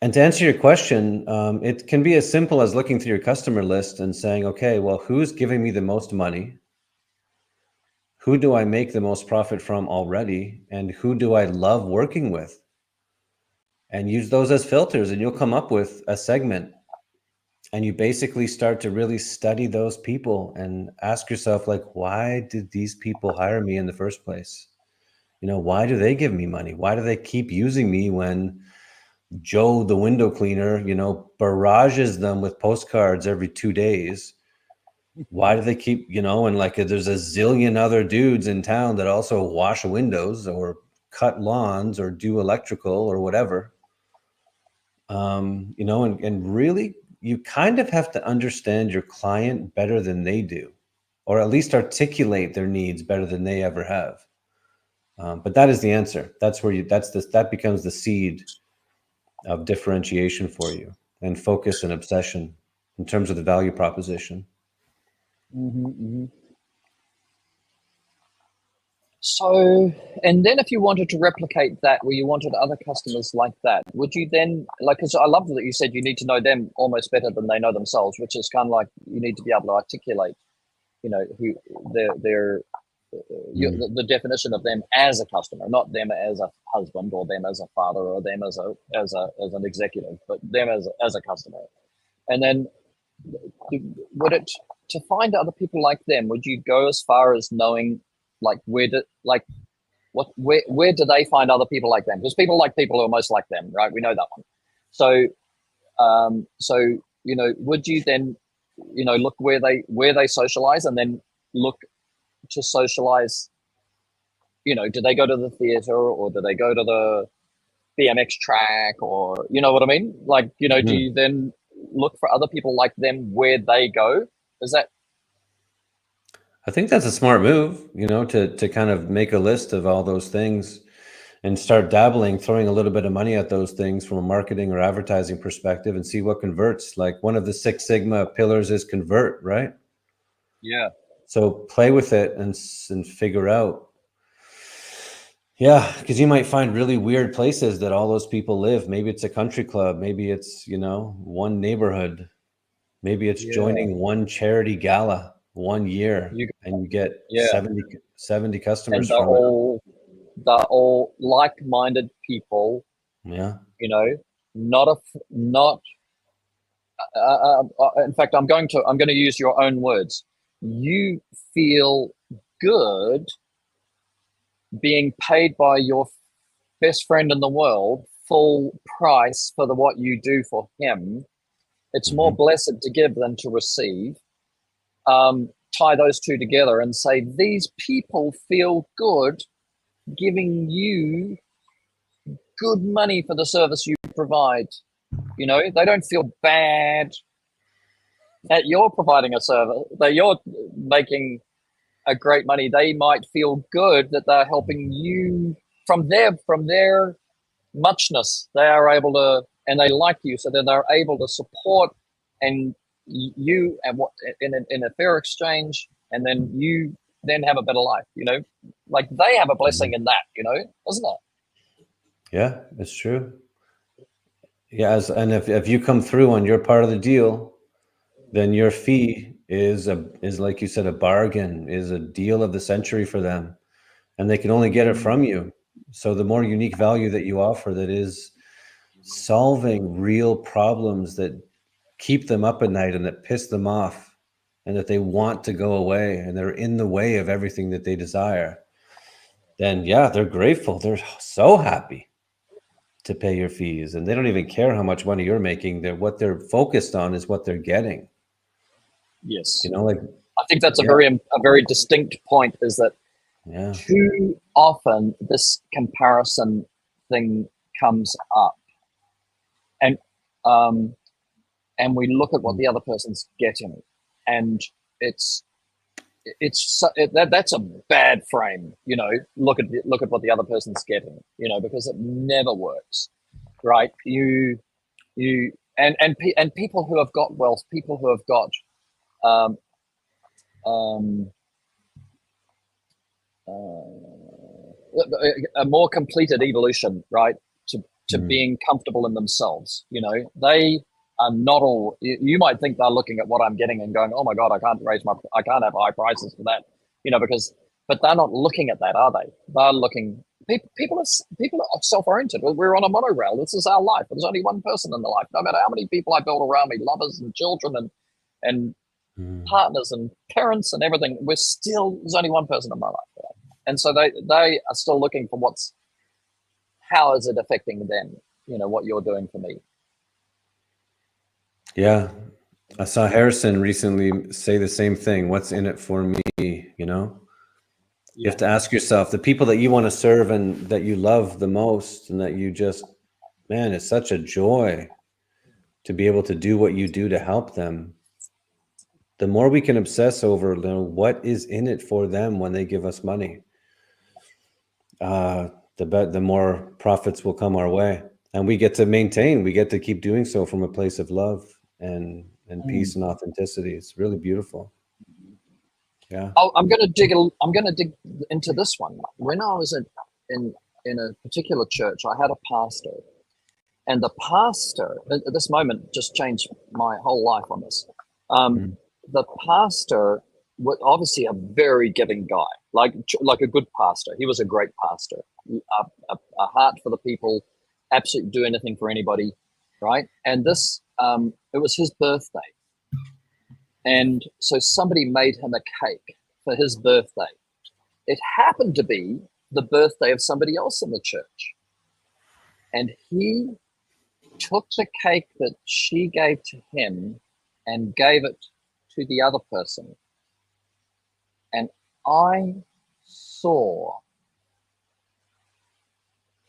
And to answer your question, it can be as simple as looking through your customer list and saying, okay, well, who's giving me the most money? Who do I make the most profit from already? And who do I love working with? And use those as filters, and you'll come up with a segment. And you basically start to really study those people and ask yourself, like, why did these people hire me in the first place? You know, why do they give me money? Why do they keep using me when Joe, the window cleaner, you know, barrages them with postcards every 2 days? Why do they keep, you know, and like there's a zillion other dudes in town that also wash windows or cut lawns or do electrical or whatever. You know, and really, you kind of have to understand your client better than they do, or at least articulate their needs better than they ever have. But that is the answer. That's where that becomes the seed of differentiation for you, and focus and obsession in terms of the value proposition. So, and then if you wanted to replicate that, where you wanted other customers like that, would you then, like, because I love that you said you need to know them almost better than they know themselves, which is kind of like you need to be able to articulate, you know, who the definition of them as a customer, not them as a husband or them as a father or them as an executive, but them as a customer. And then would it, to find other people like them, would you go as far as knowing, like, where do they find other people like them? Because people like people who are most like them, right? We know that one. So you know, would you then, you know, look where they socialize, and then look to socialize, you know, do they go to the theater, or do they go to the BMX track, or, you know what I mean? Like, you know, do you then look for other people like them where they go? Is that? I think that's a smart move, you know, to kind of make a list of all those things and start dabbling, throwing a little bit of money at those things from a marketing or advertising perspective, and see what converts. Like, one of the 6 Sigma pillars is convert, right? Yeah. So play with it and figure out. Yeah, because you might find really weird places that all those people live. Maybe it's a country club. Maybe it's, you know, one neighborhood. Maybe it's joining one charity gala 1 year, and you get 70 customers and from it. They're all like-minded people. Yeah. You know, not in fact, I'm going to use your own words. You feel good being paid by your best friend in the world full price for what you do for him. It's more blessed to give than to receive. Tie those two together and say, these people feel good giving you good money for the service you provide. You know, they don't feel bad that you're providing a service, that you're making a great money. They might feel good that they're helping you from their muchness. They are able to, and they like you, so that they're able to support and you and what in a fair exchange, and then you then have a better life. You know, like they have a blessing in that. You know, isn't it? Yeah, it's true. Yeah, and if you come through on your part of the deal, then your fee is like you said, a bargain, is a deal of the century for them, and they can only get it from you. So the more unique value that you offer, that is solving real problems that keep them up at night and that piss them off, and that they want to go away, and they're in the way of everything that they desire, then yeah, they're grateful. They're so happy to pay your fees, and they don't even care how much money you're making. What they're focused on is what they're getting. Yes. You know, like, I think that's a very distinct point, is that too often this comparison thing comes up, and we look at what the other person's getting, and that's a bad frame. You know, look at what the other person's getting. You know, because it never works, right? And people who have got wealth, people who have got a more completed evolution, right? To being comfortable in themselves. You know, they are not all. You might think they're looking at what I'm getting and going, "Oh my God, I can't have high prices for that," you know, but they're not looking at that, are they? They're looking. People are self-oriented. We're on a monorail. This is our life. There's only one person in the life. No matter how many people I build around me, lovers and children and partners and parents and everything, there's only one person in my life. Right? And so they are still looking for how is it affecting them? You know, what you're doing for me. Yeah. I saw Harrison recently say the same thing. What's in it for me? You know, you have to ask yourself, the people that you want to serve and that you love the most, and that you just, man, it's such a joy to be able to do what you do to help them. The more we can obsess over, you know, what is in it for them when they give us money, the more profits will come our way, and we get to keep doing so from a place of love and peace and authenticity. It's really beautiful. Yeah. I'm going to dig into this one. When I was in a particular church, I had a pastor, and the pastor at this moment just changed my whole life on this. The pastor was obviously a very giving guy, like a good pastor. He was a great pastor, a heart for the people, absolutely do anything for anybody, right? And this, it was his birthday. And so somebody made him a cake for his birthday. It happened to be the birthday of somebody else in the church. And he took the cake that she gave to him and gave it to the other person. And I saw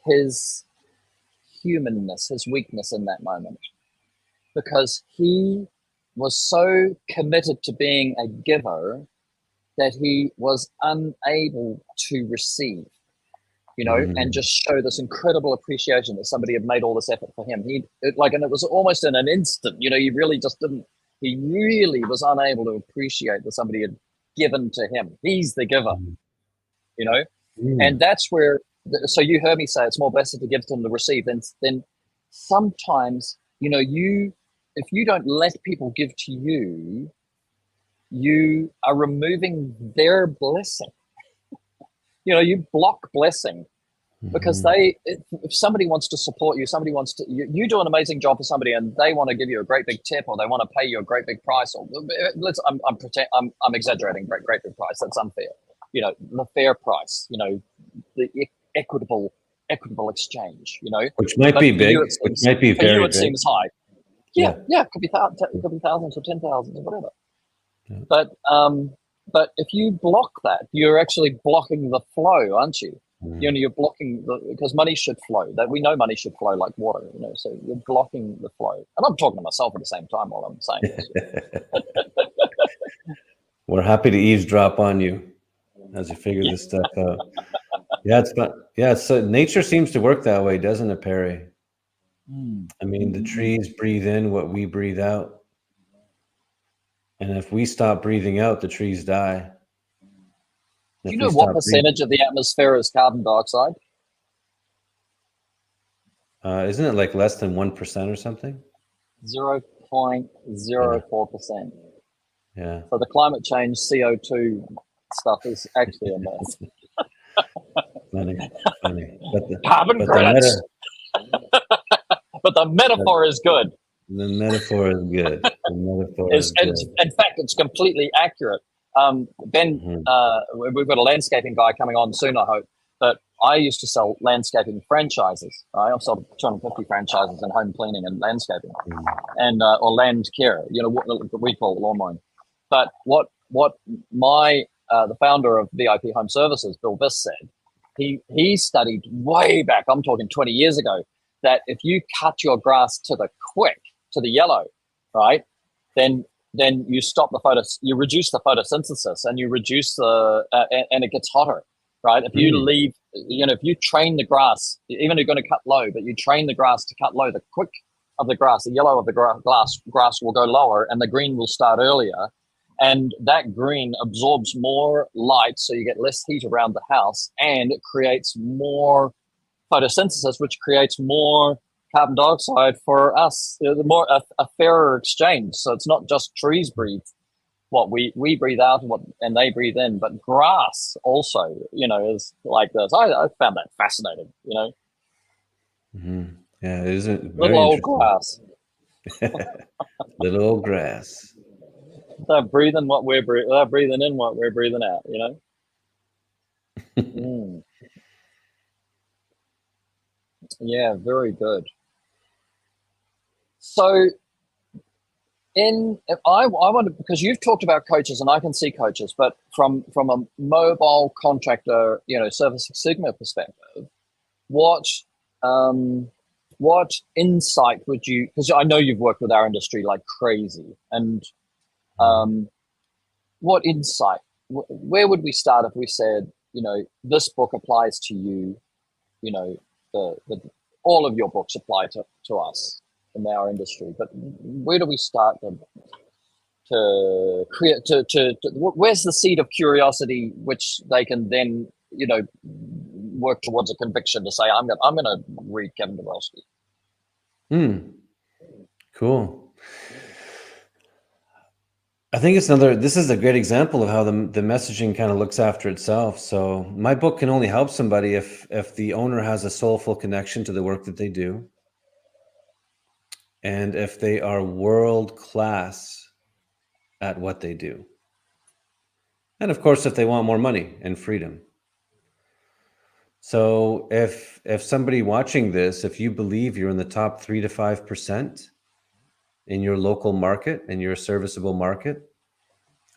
his humanness, his weakness in that moment, because he was so committed to being a giver that he was unable to receive, you know, and just show this incredible appreciation that somebody had made all this effort for him. And it was almost in an instant, you know, he really was unable to appreciate that somebody had given to him. He's the giver, you know, and that's where, so you heard me say it's more blessed to give than to receive. Then sometimes, you know, if you don't let people give to you, you are removing their blessing. You know, you block blessing because if somebody wants to support you, somebody wants to, you do an amazing job for somebody, and they want to give you a great big tip, or they want to pay you a great big price, or I'm exaggerating. Great big price. That's unfair. You know, the fair price. You know, the equitable exchange. You know, which might but be for big, you, which seems, might be for very you it big. seems high. Yeah, it could be thousands or 10,000 or whatever. Yeah. But if you block that, you're actually blocking the flow, aren't you? You know, you're blocking because money should flow. That we know money should flow like water. You know, so you're blocking the flow. And I'm talking to myself at the same time while I'm saying this. We're happy to eavesdrop on you as you figure this stuff out. Yeah, it's fun. Yeah, so nature seems to work that way, doesn't it, Perry? I mean, the trees breathe in what we breathe out. And if we stop breathing out, the trees die. Do you know what percentage of the atmosphere is carbon dioxide? Isn't it like less than 1% or something? 0.04%. Yeah. So the climate change CO2 stuff is actually a myth. Funny. Carbon credits. But the metaphor is good. The metaphor is good. The metaphor is good. In fact, it's completely accurate. Ben, we've got a landscaping guy coming on soon, I hope. But I used to sell landscaping franchises. Right? I've sold 250 franchises in home cleaning and landscaping, and or land care. You know what we call lawn mowing. But what my the founder of VIP Home Services, Bill Biss, said, he studied way back. I'm talking 20 years ago. That if you cut your grass to the yellow, right, then you stop you reduce the photosynthesis, and you reduce and it gets hotter, right? If you leave, you know, if you train the grass, even if you're going to cut low, but you train the grass to cut low, the quick of the grass, the yellow of the grass will go lower, and the green will start earlier, and that green absorbs more light, so you get less heat around the house, and it creates more photosynthesis, which creates more carbon dioxide for us, more a fairer exchange. So it's not just trees breathe what we breathe out and they breathe in, but grass also, you know, is like this. I found that fascinating, you know. Yeah, it isn't little old grass. Little old grass. They're breathing what we're breathing. They're breathing in what we're breathing out, you know. Yeah, very good. So, if I wonder, because you've talked about coaches, and I can see coaches, but from a mobile contractor, you know, Service Six Sigma perspective, what insight would you? Because I know you've worked with our industry like crazy, and what insight? Where would we start if we said, you know, this book applies to you, you know. All of your books apply to us in our industry, but where do we start to create? Where's the seed of curiosity, which they can then, you know, work towards a conviction to say, I'm gonna read Kevin Dubrosky. Cool. I think this is a great example of how the messaging kind of looks after itself. So my book can only help somebody if the owner has a soulful connection to the work that they do. And if they are world class at what they do. And of course, if they want more money and freedom. So if somebody watching this, if you believe you're in the top 3 to 5% in your local market, in your serviceable market,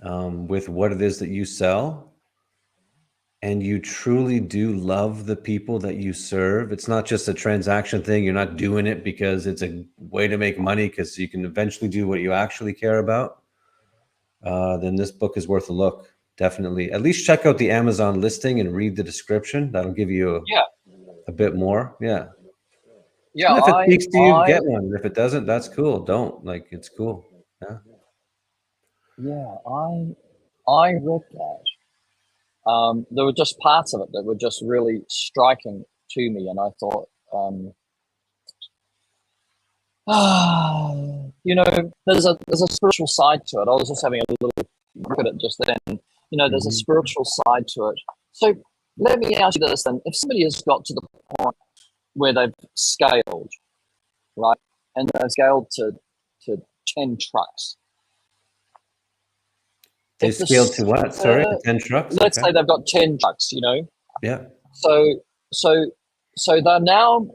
with what it is that you sell, and you truly do love the people that you serve, it's not just a transaction thing. You're not doing it because it's a way to make money, because you can eventually do what you actually care about. Then this book is worth a look. Definitely. At least check out the Amazon listing and read the description. That'll give you a bit more. Yeah. Yeah. And if it speaks to you, get one. If it doesn't, that's cool. Don't. Like, it's cool. Yeah. Yeah, I read that. There were just parts of it that were just really striking to me, and I thought, you know, there's a spiritual side to it. I was just having a little look at it just then. You know, there's a spiritual side to it. So let me ask you this then. If somebody has got to the point where they've scaled, right, and they've scaled to 10 trucks. They scaled to what? Sorry, 10 trucks? Let's Okay. say they've got 10 trucks, Yeah. So they're now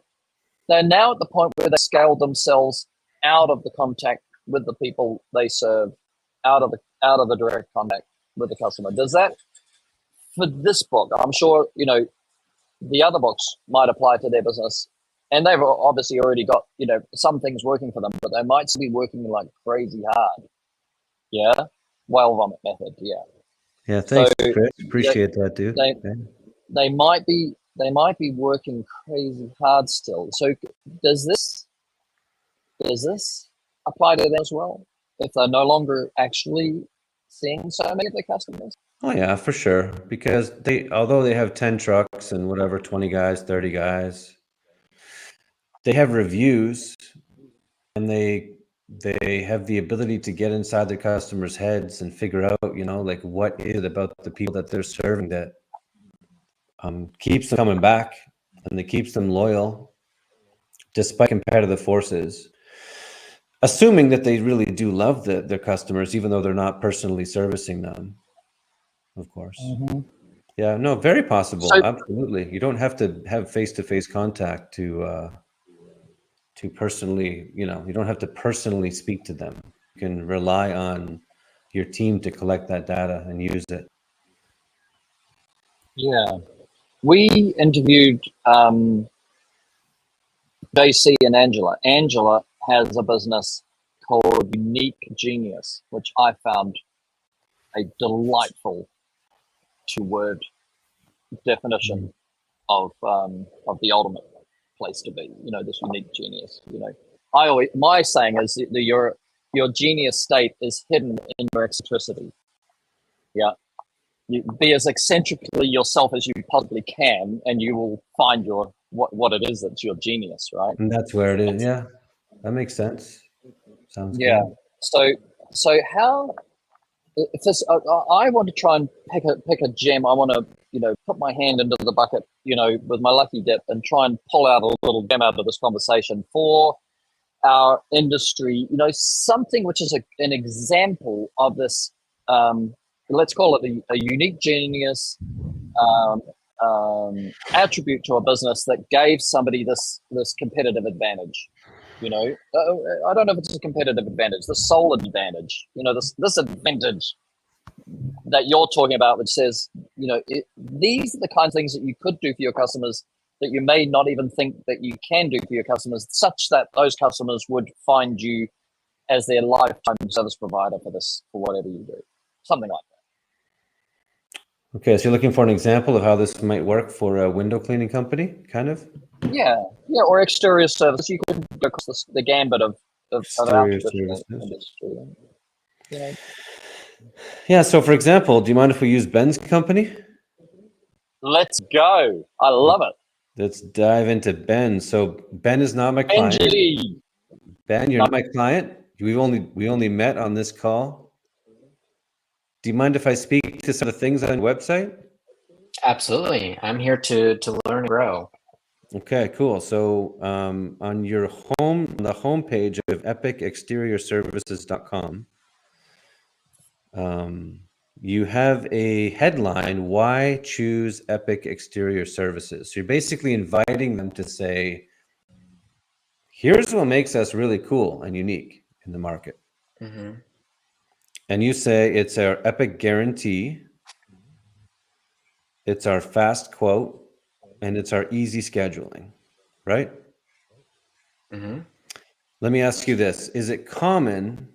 at the point where they scale themselves out of the contact with the people they serve, out of the direct contact with the customer. Does that, for this book, I'm sure the other books might apply to their business, and they've obviously already got some things working for them, but they might still be working like crazy hard. Yeah, whale vomit method. Yeah. Yeah. Thanks, So Chris. Appreciate that, dude. they might be working crazy hard still. So does this apply to them as well? If they're no longer actually seeing so many of their customers? Oh yeah, for sure. Because although they have 10 trucks and whatever, 20 guys, 30 guys, they have reviews, and they have the ability to get inside their customers' heads and figure out, like, what is it about the people that they're serving that keeps them coming back, and that keeps them loyal despite competitive forces, assuming that they really do love their customers, even though they're not personally servicing them, of course. Mm-hmm. Yeah, no, very possible. So, Absolutely. You don't have to have face-to-face contact to personally, you don't have to personally speak to them. You can rely on your team to collect that data and use it. yeah, we interviewed JC and Angela. Angela has a business called Unique Genius, which I found a delightful two-word definition of the ultimate place to be. This unique genius. My saying is that your genius state is hidden in your eccentricity. Yeah, you be as eccentrically yourself as you possibly can, and you will find your what it is that's your genius, right? And that's where it is. Yeah, that makes sense. Sounds Yeah. good. So how? If this, I want to try and pick a gem. I want to, put my hand into the bucket, with my lucky dip, and try and pull out a little gem out of this conversation for our industry. Something which is an example of this. Let's call it a unique genius attribute to a business that gave somebody this competitive advantage. I don't know if it's a competitive advantage, the sole advantage, this advantage that you're talking about, which says, these are the kind of things that you could do for your customers that you may not even think that you can do for your customers, such that those customers would find you as their lifetime service provider for whatever you do, something like that. Okay, so you're looking for an example of how this might work for a window cleaning company, kind of? Yeah, or exterior service. You could go across the gambit of our Exterior traditional services. industry. Yeah, so for example, do you mind if we use Ben's company? Let's go. I love it. Let's dive into Ben. So Ben is not my client. Benji. Ben, you're not my client. We only met on this call. Do you mind if I speak to some of the things on your website? Absolutely. I'm here to learn and grow. Okay, cool. So on the homepage of epicexteriorservices.com, you have a headline, "Why Choose Epic Exterior Services?" So you're basically inviting them to say, here's what makes us really cool and unique in the market. Mm-hmm. And you say it's our Epic guarantee, it's our fast quote, and it's our easy scheduling, right? Mm-hmm. Let me ask you this. Is it common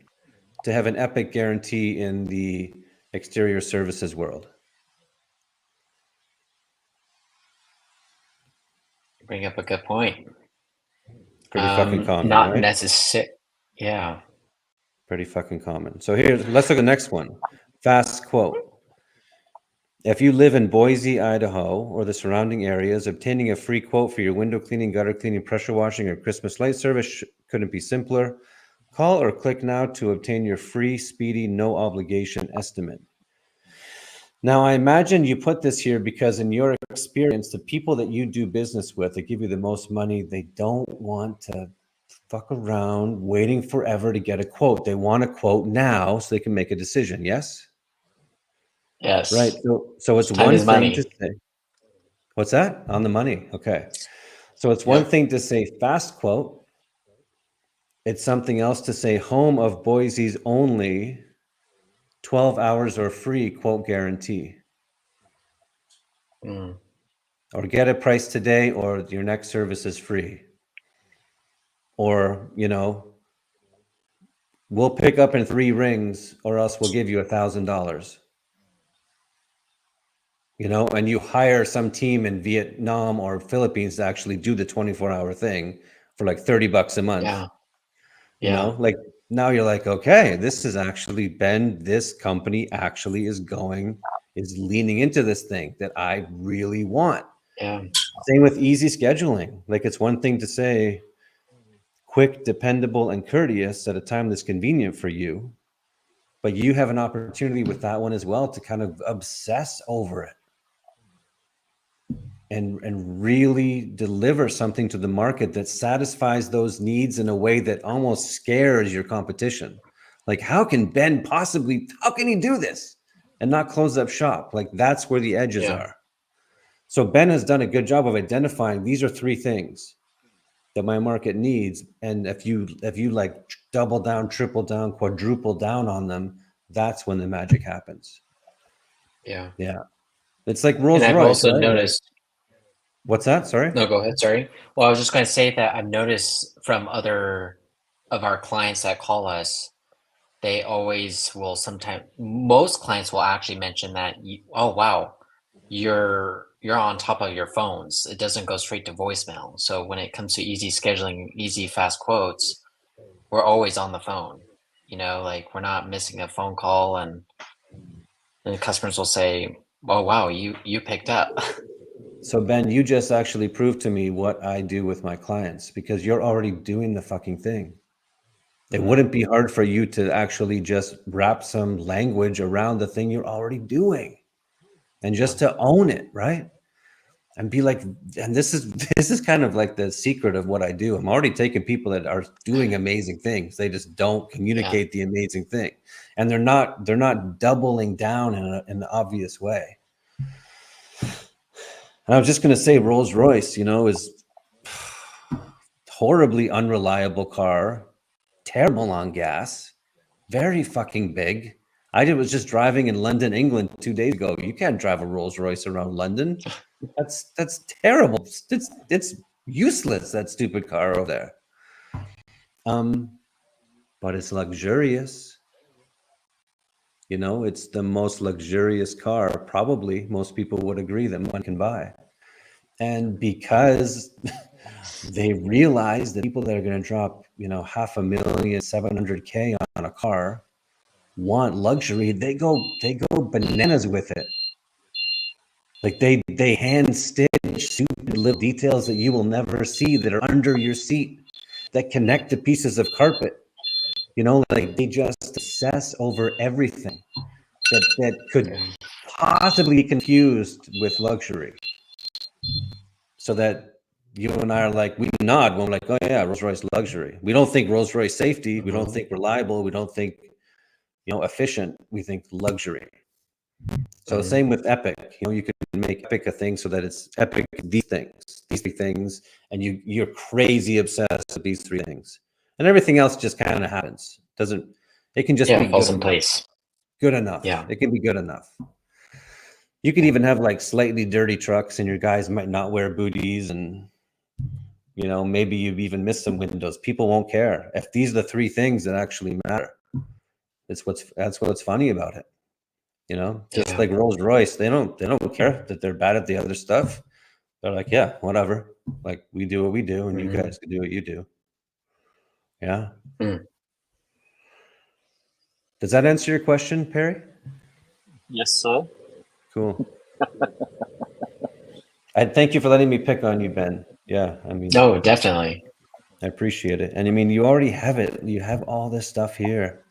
to have an Epic guarantee in the exterior services world? You bring up a good point. Pretty fucking common, not right? necessary. Yeah. Pretty fucking common. So let's look at the next one. Fast quote. If you live in Boise, Idaho, or the surrounding areas, obtaining a free quote for your window cleaning, gutter cleaning, pressure washing, or Christmas light service couldn't be simpler. Call or click now to obtain your free, speedy, no obligation estimate. Now, I imagine you put this here because in your experience, the people that you do business with, that give you the most money, they don't want to fuck around waiting forever to get a quote. They want a quote now so they can make a decision. Yes? Yes. Right. So it's Time one is thing to money. say, what's that? On the money. Okay. So it's one Yep. thing to say fast quote. It's something else to say home of Boise's only 12 hours or free quote guarantee. Mm. Or get a price today or your next service is free. Or, we'll pick up in 3 rings or else we'll give you $1,000. And you hire some team in Vietnam or Philippines to actually do the 24-hour thing for like $30 a month. Yeah. Yeah. Like now you're like, okay, this is actually this company actually is leaning into this thing that I really want. Yeah. Same with easy scheduling. Like it's one thing to say quick, dependable, and courteous at a time that's convenient for you, but you have an opportunity with that one as well to kind of obsess over it and really deliver something to the market that satisfies those needs in a way that almost scares your competition. Like, how can he do this and not close up shop? Like, that's where the edges are. So Ben has done a good job of identifying these are 3 things that my market needs. And if you like double down, triple down, quadruple down on them, that's when the magic happens. Yeah. Yeah. It's like Rolls And I've Royce, also right? noticed. What's that? Sorry? No, go ahead. Sorry. Well, I was just going to say that I've noticed from other of our clients that call us, they always will most clients will actually mention that, oh, wow, you're on top of your phones. It doesn't go straight to voicemail. So when it comes to easy scheduling, easy, fast quotes, we're always on the phone. Like we're not missing a phone call, and the customers will say, oh, wow, you picked up. So Ben, you just actually proved to me what I do with my clients because you're already doing the fucking thing. It wouldn't be hard for you to actually just wrap some language around the thing you're already doing and just to own it, right? And be like, and this is kind of like the secret of what I do. I'm already taking people that are doing amazing things. They just don't communicate the amazing thing. And they're not doubling down in an obvious way. And I was just going to say Rolls Royce, is horribly unreliable car, terrible on gas, very fucking big. I was just driving in London, England 2 days ago. You can't drive a Rolls Royce around London. That's terrible. It's useless, that stupid car over there. But it's luxurious. It's the most luxurious car, probably most people would agree, that one can buy. And because they realize that people that are going to drop, $500,000, $700K on a car want luxury, they go bananas with it. Like they hand stitch stupid little details that you will never see that are under your seat that connect to pieces of carpet. Like they just obsess over everything that could possibly be confused with luxury. So that you and I are like, we nod when we're like, oh yeah, Rolls Royce luxury. We don't think Rolls Royce safety. We don't think reliable. We don't think, efficient. We think luxury. So same with Epic. You can make Epic a thing so that it's Epic these 3 things, and you're crazy obsessed with these 3 things, and everything else just kind of happens. It can just be falls in place. Good enough. Yeah, it can be good enough. You could even have like slightly dirty trucks, and your guys might not wear booties, and maybe you've even missed some windows. People won't care if these are the 3 things that actually matter. That's what's funny about it. Just like Rolls Royce, they don't care that they're bad at the other stuff. They're like, yeah, whatever. Like we do what we do, and you guys can do what you do. Yeah. Does that answer your question, Perry? Yes, sir. Cool. I thank you for letting me pick on you, Ben. Yeah, no, definitely. I appreciate it. And you already have it. You have all this stuff here.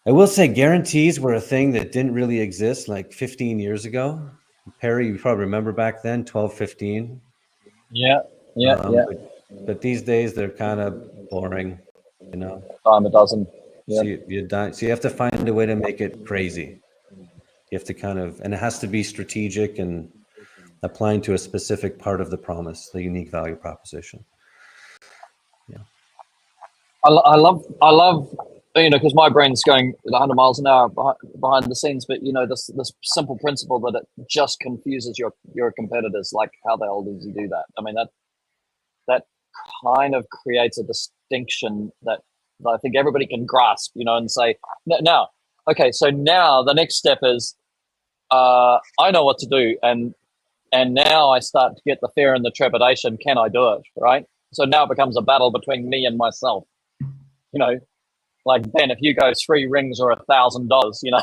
I will say guarantees were a thing that didn't really exist like 15 years ago. Perry, you probably remember back then, 12, 15. Yeah, But these days they're kind of boring, you know. Dime a dozen. Yeah. So you have to find a way to make it crazy. You have to kind of, and it has to be strategic and applying to a specific part of the promise, the unique value proposition. Yeah. I love, because my brain's going at 100 miles an hour behind the scenes, but this simple principle that it just confuses your competitors. Like, how the hell does he do that? I mean, that kind of creates a distinction that I think everybody can grasp, and say, now, okay, so now the next step is, I know what to do, and now I start to get the fear and the trepidation. Can I do it? Right? So now it becomes a battle between me and myself. Like, Ben, if you go 3 rings or $1,000, you're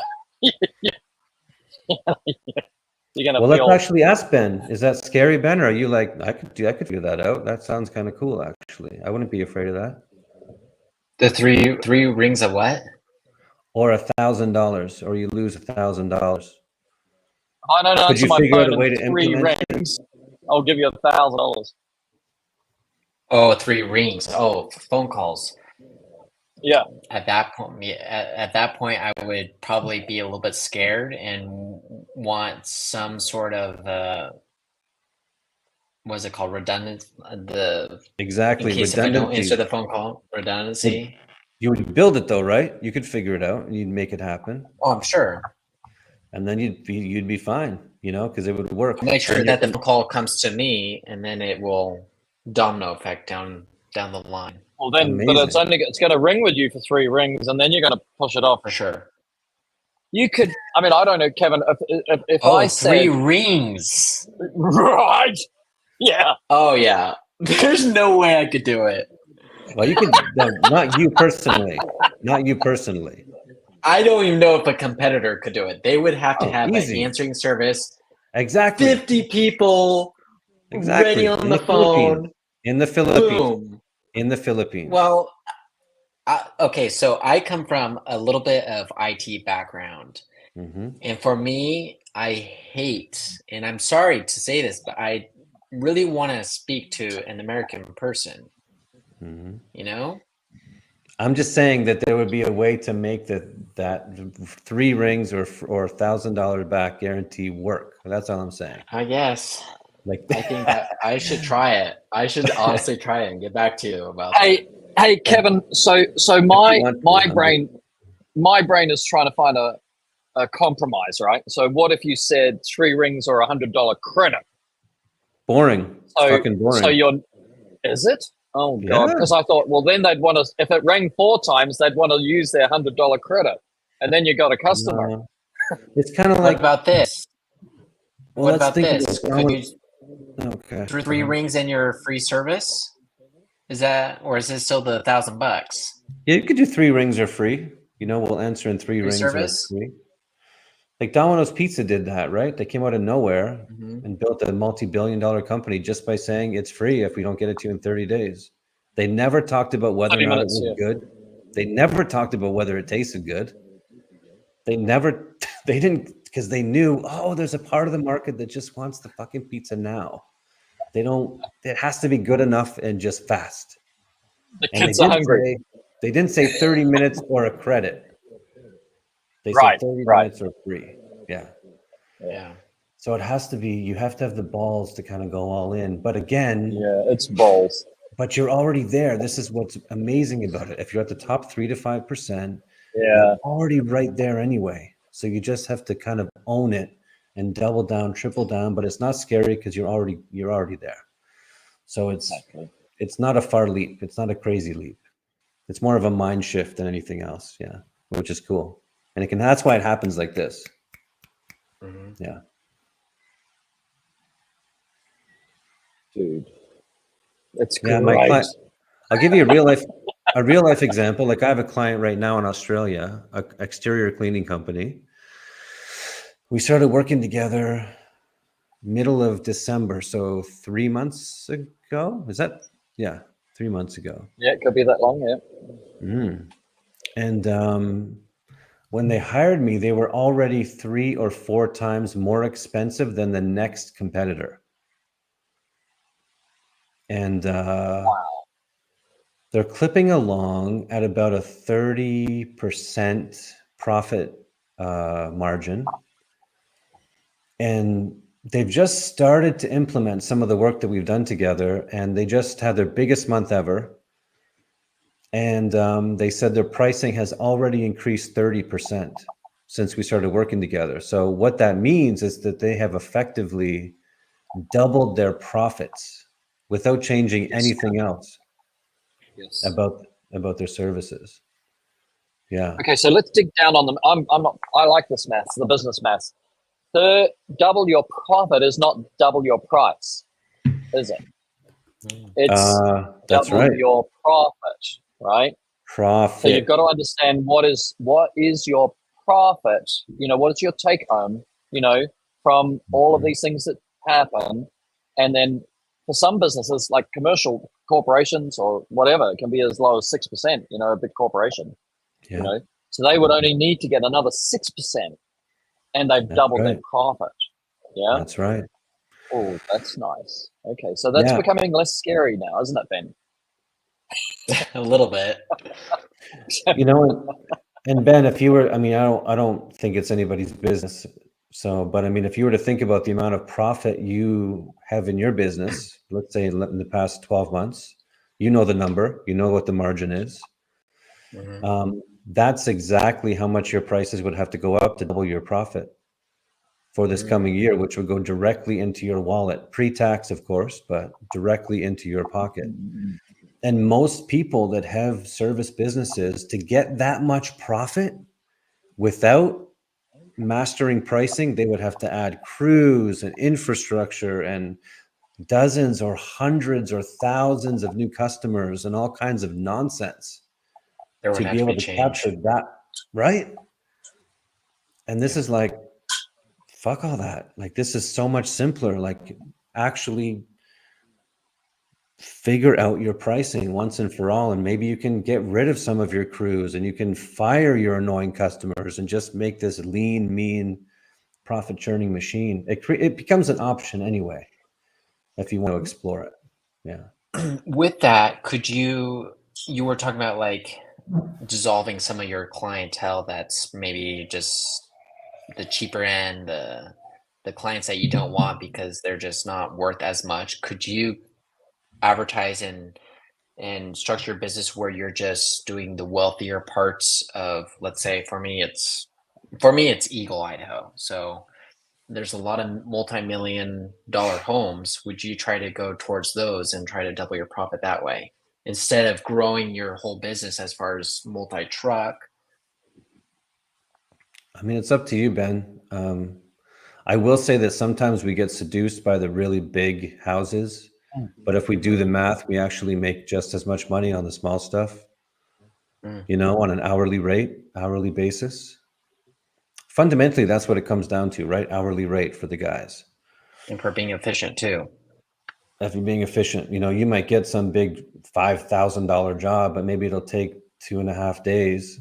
gonna. Well, let's actually ask Ben. Is that scary, Ben? Or are you like, I could figure that out? That sounds kind of cool, actually. I wouldn't be afraid of that. The three rings of what? Or $1,000, or you lose $1,000. I don't answer my figure out phone a way in to 3 implement rings. I'll give you $1,000. Oh, 3 rings. Oh, phone calls. Yeah. At that point, I would probably be a little bit scared and want some sort of what is it called? Redundant. Exactly. In case if I don't answer the phone call, redundancy. You would build it though, right? You could figure it out and you'd make it happen. Oh, I'm sure. And then you'd be fine, because it would work. Make sure that the phone call comes to me, and then it will domino effect down the line. Well, then, Amazing. but it's going to ring with you for 3 rings, and then you're going to push it off. For sure. You could. I mean, I don't know, Kevin. If I said 3 rings, right? Yeah. Oh yeah. There's no way I could do it. Well, you could. No, not you personally. Not you personally. I don't even know if a competitor could do it. They would have to have easy. an answering service. Exactly. 50 people ready on the phone. In the Philippines. Boom. In the Philippines. Well, okay, so I come from a little bit of IT background. Mm-hmm. And for me, I hate, and I'm sorry to say this, but I really want to speak to an American person. Mm-hmm. I'm just saying that there would be a way to make that 3 rings or $1,000 back guarantee work. That's all I'm saying. I guess. Like, I think that I should try it. I should honestly try it and get back to you about Hey, Kevin. So my brain is trying to find a compromise, right? So what if you said 3 rings or $100 credit? Boring. Fucking boring. So is it? Oh God! Because I thought, well, then they'd want to. If it rang 4 times, they'd want to use their $100 credit, and then you got a customer. No. It's kind of like. What about this? Well, what about this? Could you okay. 3 rings in your free service? Is that, or is it still the $1,000? Yeah, you could do 3 rings are free. We'll answer in 3 rings service? are free. Like Domino's Pizza did that, right? They came out of nowhere and built a multi-billion-dollar company just by saying it's free if we don't get it to you in 30 days. They never talked about whether or not it was good. They never talked about whether it tasted good. They didn't, because they knew, there's a part of the market that just wants the fucking pizza now. It has to be good enough and just fast. The kids are hungry. They didn't say 30 minutes or a credit. They said 30 minutes or free. Yeah. Yeah. So it has to be, you have to have the balls to kind of go all in. But again, it's balls. But you're already there. This is what's amazing about it. If you're at the top 3 to 5%, you're already right there anyway. So you just have to kind of own it and double down, triple down. But it's not scary because you're already there. So it's not a far leap. It's not a crazy leap. It's more of a mind shift than anything else. Yeah, which is cool. And that's why it happens like this. Mm-hmm. Yeah. Dude. It's great. I'll give you a real life example. Like I have a client right now in Australia, an exterior cleaning company. We started working together middle of December. So 3 months ago, is that? Yeah. 3 months ago. Yeah. It could be that long. Yeah. And, when they hired me, they were already 3 or 4 times more expensive than the next competitor. And they're clipping along at about a 30% profit margin. And they've just started to implement some of the work that we've done together, and they just had their biggest month ever. And they said their pricing has already increased 30% since we started working together. So what that means is that they have effectively doubled their profits without changing anything else about their services. Yeah. Okay, so let's dig down on them. I like this maths, the business maths. Double your profit is not double your price, is it? It's that's double right. your profit, right? Profit. So you've got to understand what is your profit. What is your take home? From all of these things that happen, and then for some businesses like commercial corporations or whatever, it can be as low as 6%. A big corporation. Yeah. So they would only need to get another 6%, and they've doubled their profit. Yeah, that's right. Oh, that's nice. Okay, so that's becoming less scary now, isn't it, Ben? A little bit. And Ben, if you were, I don't think it's anybody's business. So, but if you were to think about the amount of profit you have in your business, let's say in the past 12 months, the number, what the margin is. Mm-hmm. That's exactly how much your prices would have to go up to double your profit for this coming year, which would go directly into your wallet, pre-tax, of course, but directly into your pocket. And most people that have service businesses, to get that much profit without mastering pricing, they would have to add crews and infrastructure and dozens or hundreds or thousands of new customers and all kinds of nonsense to be able to capture that, right? And this is like, fuck all that. Like, this is so much simpler. Like, actually figure out your pricing once and for all, and maybe you can get rid of some of your crews and you can fire your annoying customers and just make this lean, mean, profit churning machine. It becomes an option anyway if you want to explore it. Yeah. With that, you were talking about like dissolving some of your clientele that's maybe just the cheaper end, the clients that you don't want because they're just not worth as much. Could you advertise and structure your business where you're just doing the wealthier parts of, let's say for me it's Eagle, Idaho. So there's a lot of multi-million-dollar homes. Would you try to go towards those and try to double your profit that way instead of growing your whole business as far as multi-truck? It's up to you, Ben. I will say that sometimes we get seduced by the really big houses, but if we do the math, we actually make just as much money on the small stuff, on an hourly basis. Fundamentally, that's what it comes down to, right? Hourly rate for the guys. And for being efficient too. If you're being efficient, you might get some big $5,000 job, but maybe it'll take 2.5 days.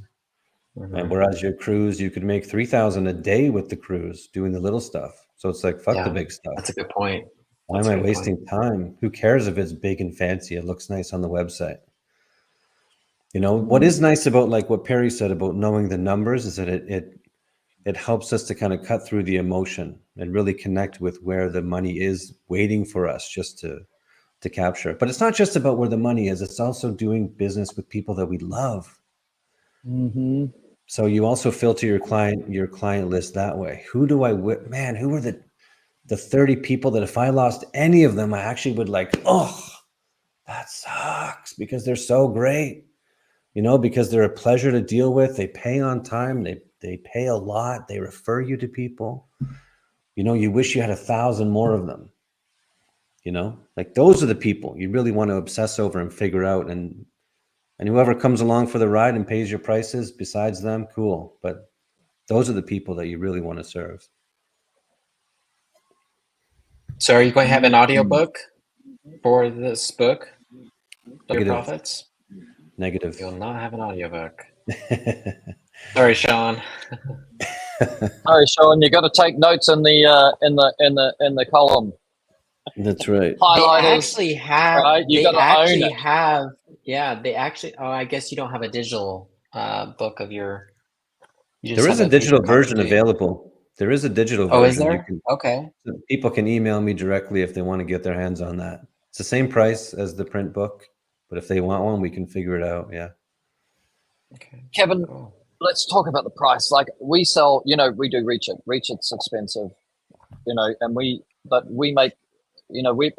And whereas your crews, you could make $3,000 a day with the crews doing the little stuff. So it's like, fuck the big stuff. That's a good point. Why am I wasting time? Who cares if it's big and fancy? It looks nice on the website. What is nice about like what Perry said about knowing the numbers is that it helps us to kind of cut through the emotion and really connect with where the money is waiting for us just to capture. But it's not just about where the money is. It's also doing business with people that we love. Mm-hmm. So you also filter your client list that way. Who are the 30 people that if I lost any of them, I actually would like, oh, that sucks, because they're so great, because they're a pleasure to deal with. They pay on time. They pay a lot. They refer you to people. You wish you had 1,000 more of them. Like those are the people you really want to obsess over and figure out. And whoever comes along for the ride and pays your prices besides them, cool. But those are the people that you really want to serve. So are you going to have an audiobook for this book? Your profits? Negative. You'll not have an audiobook. Sorry, Sean. Sorry, Sean, you got to take notes in the column. That's right. They Highlighters. actually have. Right? You They got to own actually it. have. Yeah, they actually. Oh, I guess you don't have a digital book of your. You just There is have a a digital paper copy, version do you? available. There is a digital Oh, is version. You there? can Okay. people can email me directly if they want to get their hands on that. It's the same price as the print book, but if they want one, we can figure it out. Yeah. Okay. Kevin, Cool. let's talk about the price. Like we sell, we do Reach It. Reach It's expensive, and we make,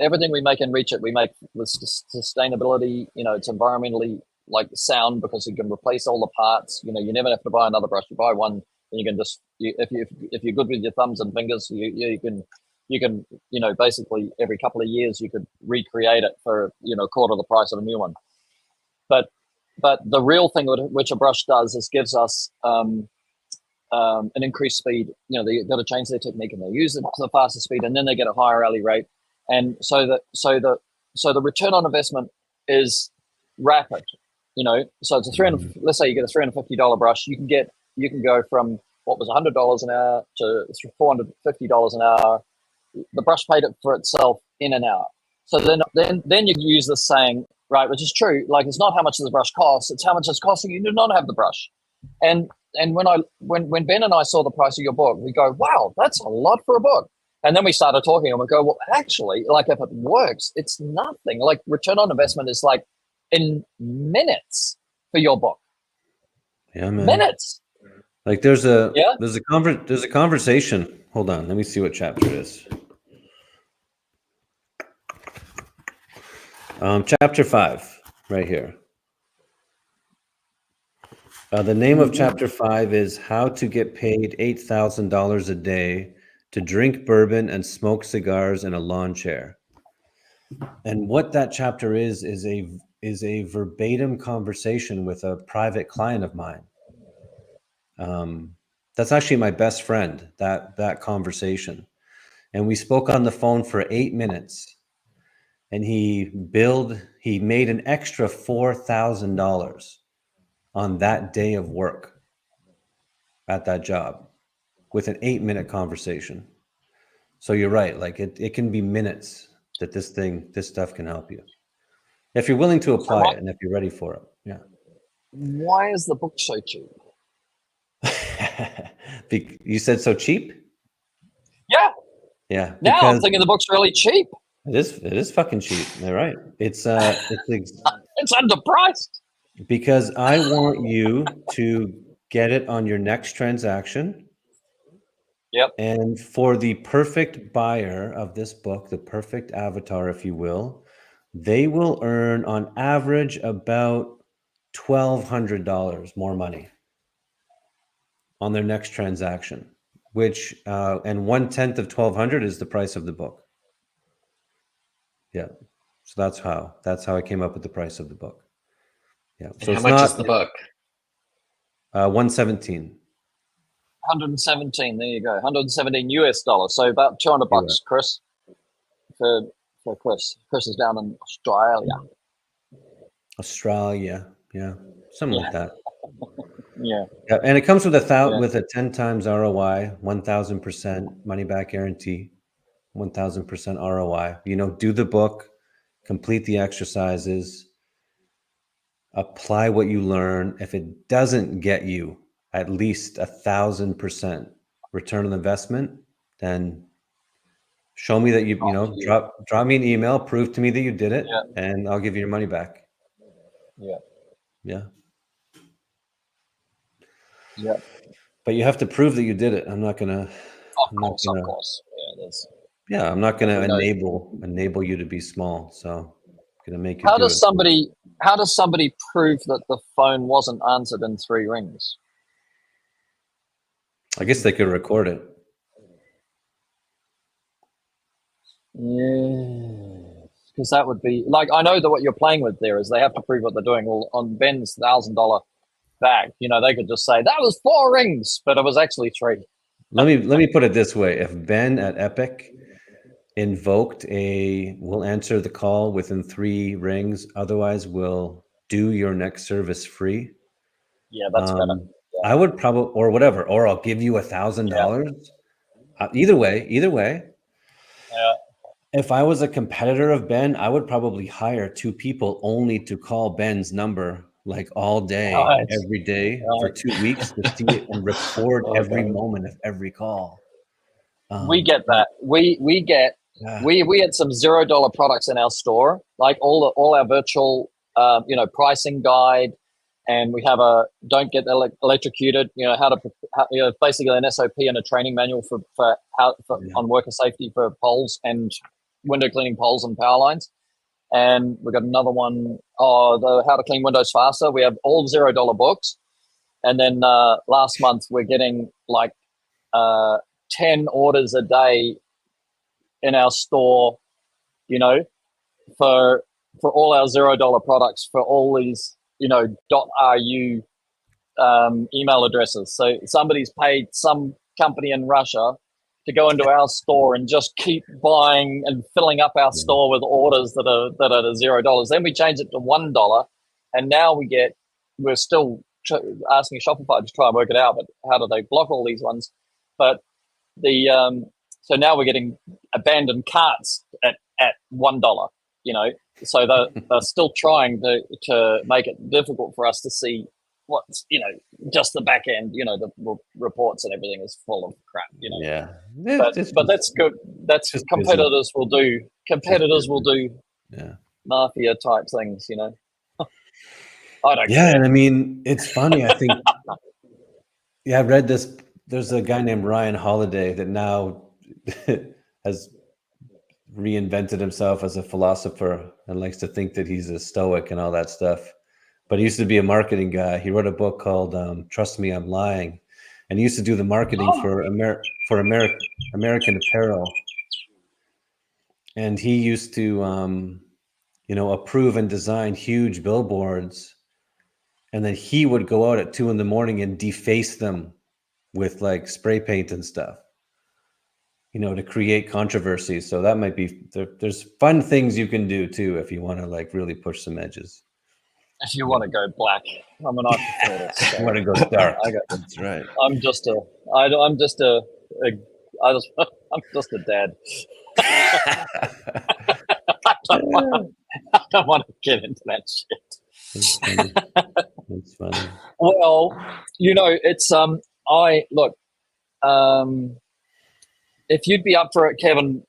everything we make in Reach It, we make with sustainability. It's environmentally like sound because you can replace all the parts. You never have to buy another brush. You buy one, and you can just if you're good with your thumbs and fingers, you can basically every couple of years you could recreate it for a quarter of the price of a new one. But the real thing which a brush does is gives us an increased speed. They've got to change their technique and they use it to the faster speed, and then they get a higher alley rate. And so the return on investment is rapid. So it's a 300. Let's say you get a $350 brush, you can go from what was $100 an hour to $450 an hour. The brush paid it for itself in an hour. So then you can use this saying, right, which is true. Like it's not how much the brush costs; it's how much it's costing you to not have the brush. And when Ben and I saw the price of your book, we go, wow, that's a lot for a book. And then we started talking, and we go, well, actually, like if it works, it's nothing. Like return on investment is like in minutes for your book. Yeah, man. Minutes. Like there's a conversation. Hold on, let me see what chapter it is. Chapter 5, right here. The name of chapter 5 is How to Get Paid $8,000 a Day to Drink Bourbon and Smoke Cigars in a Lawn Chair. And what that chapter is a verbatim conversation with a private client of mine. That's actually my best friend, that conversation. And we spoke on the phone for 8 minutes. And he made an extra $4,000 on that day of work at that job with an 8-minute conversation. So you're right. Like it can be minutes that this stuff can help you. If you're willing to apply it and if you're ready for it. Yeah. Why is the book so cheap? You said so cheap? Yeah. Yeah. Now I'm thinking the book's really cheap. It is fucking cheap. They're right. It's underpriced. Because I want you to get it on your next transaction. Yep. And for the perfect buyer of this book, the perfect avatar, if you will, they will earn on average about $1,200 more money on their next transaction, which and 1/10 of $1,200 is the price of the book. Yeah. So that's how I came up with the price of the book. Yeah. So how much is the book? 117. 117. There you go. 117 US dollars. So about $200, Chris. For Chris. Chris is down in Australia. Yeah. Something like that. Yeah. And it comes with a 10 times ROI, 1,000% money back guarantee, 1,000% ROI. Do the book, complete the exercises, apply what you learn. If it doesn't get you at least 1,000% return on investment, then show me that drop me an email, prove to me that you did it, and I'll give you your money back. Yeah. But you have to prove that you did it. I'm not gonna. Of course. Yeah, I'm not gonna enable you to be small. So I'm gonna make you. How does somebody prove that the phone wasn't answered in 3 rings? I guess they could record it. Yeah, because that would be like, I know that what you're playing with there is they have to prove what they're doing. Well, on Ben's $1,000 bag, they could just say that was 4 rings, but it was actually 3. Let me put it this way: if Ben at Epic invoked we'll answer the call within 3 rings, otherwise we'll do your next service free. Yeah, that's better. I would probably, or whatever, or I'll give you $1,000. Either way, Yeah. if I was a competitor of Ben, I would probably hire 2 people only to call Ben's number like all day, Right. every day for Right. 2 weeks to see it and record every moment of every call. We get that. We get Yeah. we had some $0 products in our store, like all our virtual pricing guide, and we have a don't get electrocuted, basically an SOP and a training manual for on worker safety for poles and window cleaning poles and power lines. And we've got another one, the how to clean windows faster. We have all $0 books. And then last month we're getting like 10 orders a day in our store, for all our $0 products for all these, .ru email addresses. So somebody's paid some company in Russia to go into our store and just keep buying and filling up our store with orders that are $0. Then we change it to $1, and now we're still asking Shopify to try and work it out. But how do they block all these ones? But so now we're getting abandoned carts at $1. So they're still trying to make it difficult for us to see what's just the back end. The reports and everything is full of crap. Yeah, but that's good. That's competitors will do. Competitors will do. Yeah, mafia type things. I don't. Yeah, care. and I mean, it's funny. I think. Yeah, I read this. There's a guy named Ryan Holiday that now has reinvented himself as a philosopher and likes to think that he's a stoic and all that stuff. But he used to be a marketing guy. He wrote a book called "Trust Me, I'm Lying," and he used to do the marketing for American Apparel. And he used to, approve and design huge billboards, and then he would go out at 2 a.m. and deface them with like spray paint and stuff, to create controversy. So that might be there's fun things you can do too if you want to like really push some edges. If you want to go black, I prefer it. So you want to go dark. That's right. I'm just a dad. I don't want to get into that shit. That's funny. Well, it's if you'd be up for it, Kevin,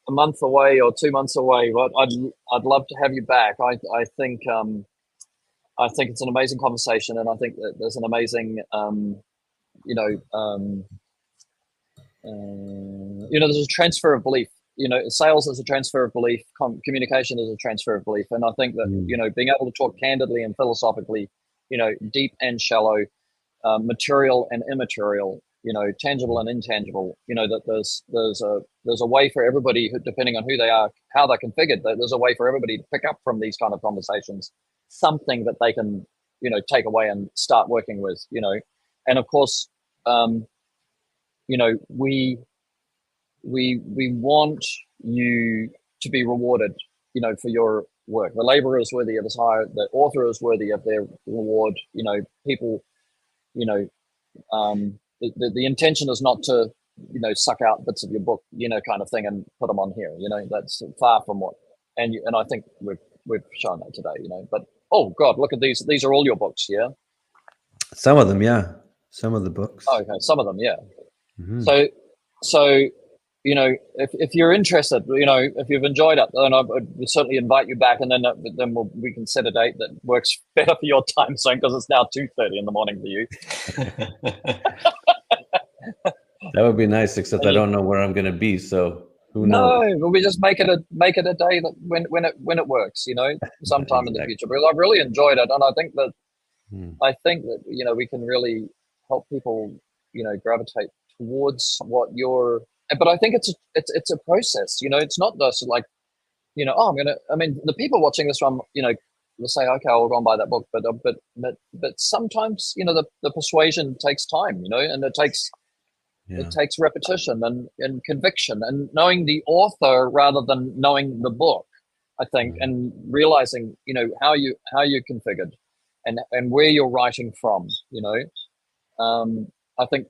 a month away or 2 months away, I'd love to have you back. I think it's an amazing conversation, and I think that there's an amazing there's a transfer of belief. Sales is a transfer of belief. Communication is a transfer of belief, and I think that being able to talk candidly and philosophically, deep and shallow, material and immaterial, tangible and intangible. That there's a way for everybody, depending on who they are, how they're configured. There's a way for everybody to pick up from these kind of conversations something that they can, take away and start working with. And of course, we want you to be rewarded, for your work. The laborer is worthy of his hire. The author is worthy of their reward. People, the intention is not to, suck out bits of your book, kind of thing and put them on here. That's far from what, and I think we've shown that today. But oh God, look at these. These are all your books, yeah. Some of them, yeah. Some of the books. Oh, okay, some of them, yeah. Mm-hmm. So, if you're interested, if you've enjoyed it, then I would certainly invite you back, and then we can set a date that works better for your time zone, because it's now 2:30 in the morning for you. That would be nice, except I don't know where I'm going to be, so who knows? No, but we just make it a day that when it works, sometime in the future. Because I've really enjoyed it, and I think that we can really help people, gravitate towards what you're. But I think it's a process. It's not just like, the people watching this from, will say, okay, I'll go and buy that book, but sometimes, the persuasion takes time, and it takes repetition and conviction and knowing the author rather than knowing the book, I think, and realizing, how you configured and where you're writing from, I think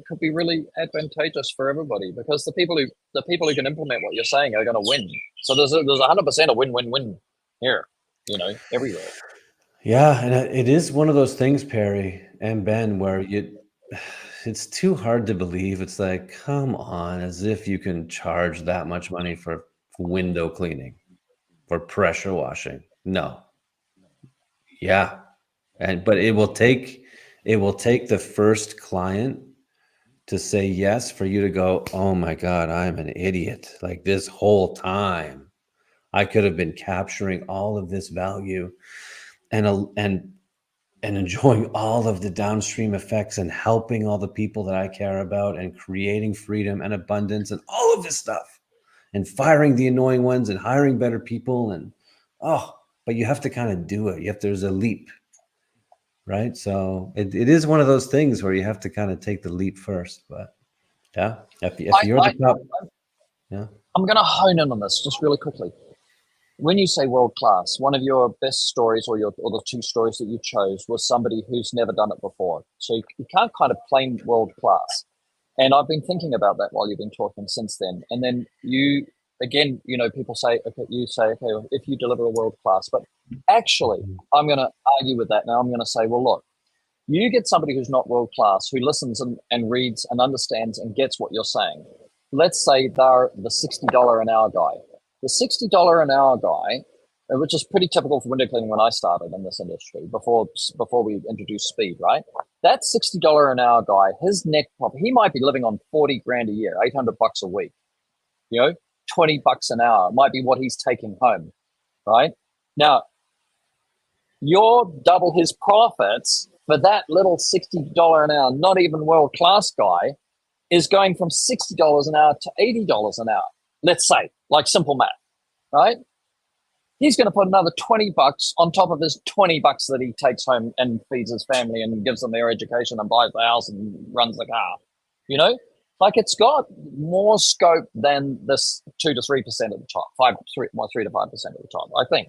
could be really advantageous for everybody, because the people who can implement what you're saying are going to win. So there's 100% a win-win-win here, everywhere. Yeah, and it is one of those things, Perry and Ben, where it's too hard to believe. It's like, come on, as if you can charge that much money for window cleaning, for pressure washing. No. Yeah. But it will take the first client to say yes for you to go, oh my God, I'm an idiot. Like, this whole time I could have been capturing all of this value and enjoying all of the downstream effects and helping all the people that I care about and creating freedom and abundance and all of this stuff and firing the annoying ones and hiring better people. But you have to kind of do it. There's a leap, right? So it is one of those things where you have to kind of take the leap first. But yeah, if you're the top, yeah. I'm going to hone in on this just really quickly. When you say world class, one of your best stories or the two stories that you chose was somebody who's never done it before. So you can't kind of claim world class. And I've been thinking about that while you've been talking since then. And then people say, okay, if you deliver a world class, but actually I'm going to argue with that. Now I'm going to say, well, look, you get somebody who's not world class, who listens and reads and understands and gets what you're saying. Let's say they're the $60 an hour guy. The $60 an hour guy, which is pretty typical for window cleaning when I started in this industry before we introduced speed, right? That $60 an hour guy, his net profit, he might be living on 40 grand a year, $800 a week, $20 an hour might be what he's taking home, right? Now, you're double his profits for that little $60 an hour, not even world class guy, is going from $60 an hour to $80 an hour. Let's say, like simple math, right? He's going to put another $20 on top of his $20 that he takes home and feeds his family and gives them their education and buys the house and runs the car. Like, it's got more scope than this 2 to 3% at the top, 3 to 5% at the top, I think.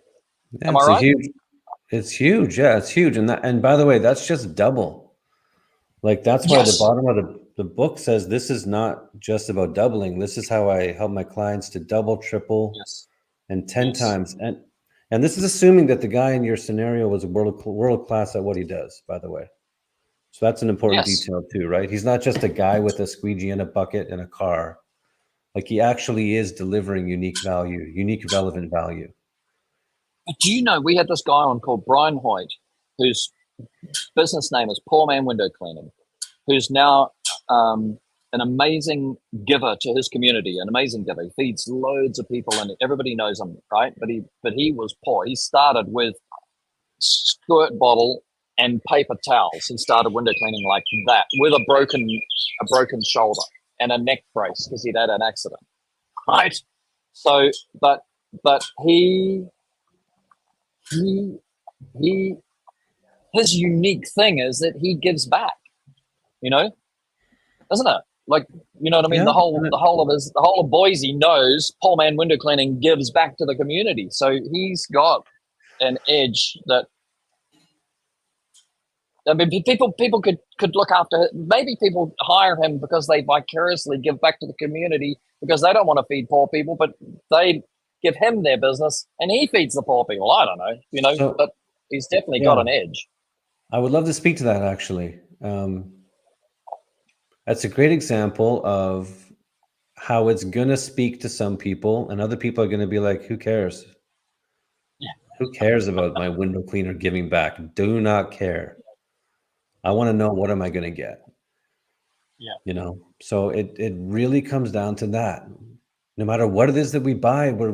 Yeah, am I right? It's huge. Yeah, it's huge. And by the way, that's just double. Like, that's why the bottom of the book says this is not just about doubling. This is how I help my clients to double, triple, and 10 times. And this is assuming that the guy in your scenario was a world class at what he does, by the way. So that's an important detail too, right? He's not just a guy with a squeegee and a bucket and a car. Like, he actually is delivering unique value, unique relevant value. But do you know, we had this guy on called Brian Hoyt, whose business name is Poor Man Window Cleaning, who's now an amazing giver to his community, an amazing giver. He feeds loads of people and everybody knows him, right? But he was poor. He started with squirt bottle and paper towels. He started window cleaning like that with a broken shoulder and a neck brace because he'd had an accident, right? So, but he his unique thing is that he gives back, doesn't it? Like, you know what I mean? Yeah. The whole of Boise knows Poor Man Window Cleaning gives back to the community. So he's got an edge that, I mean, people could look after him. Maybe people hire him because they vicariously give back to the community because they don't want to feed poor people, but they give him their business and he feeds the poor people. I don't know, but he's definitely got an edge. I would love to speak to that, actually. That's a great example of how it's going to speak to some people and other people are going to be like, who cares? Yeah. Who cares about my window cleaner giving back? Do not care. I want to know, what am I going to get? Yeah. So it really comes down to that. No matter what it is that we buy, we're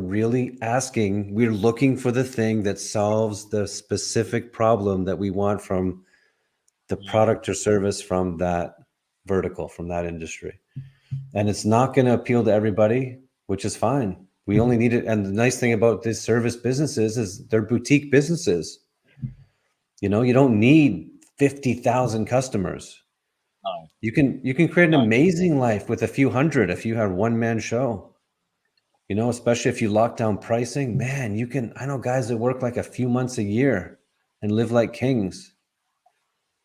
looking for the thing that solves the specific problem that we want from the product or service from that vertical, from that industry. And it's not going to appeal to everybody, which is fine. We only need it. And the nice thing about these service businesses is they're boutique businesses. You don't need 50,000 customers. No. You can create an amazing life with a few hundred if you have one-man show. Especially if you lock down pricing, man, I know guys that work like a few months a year and live like kings.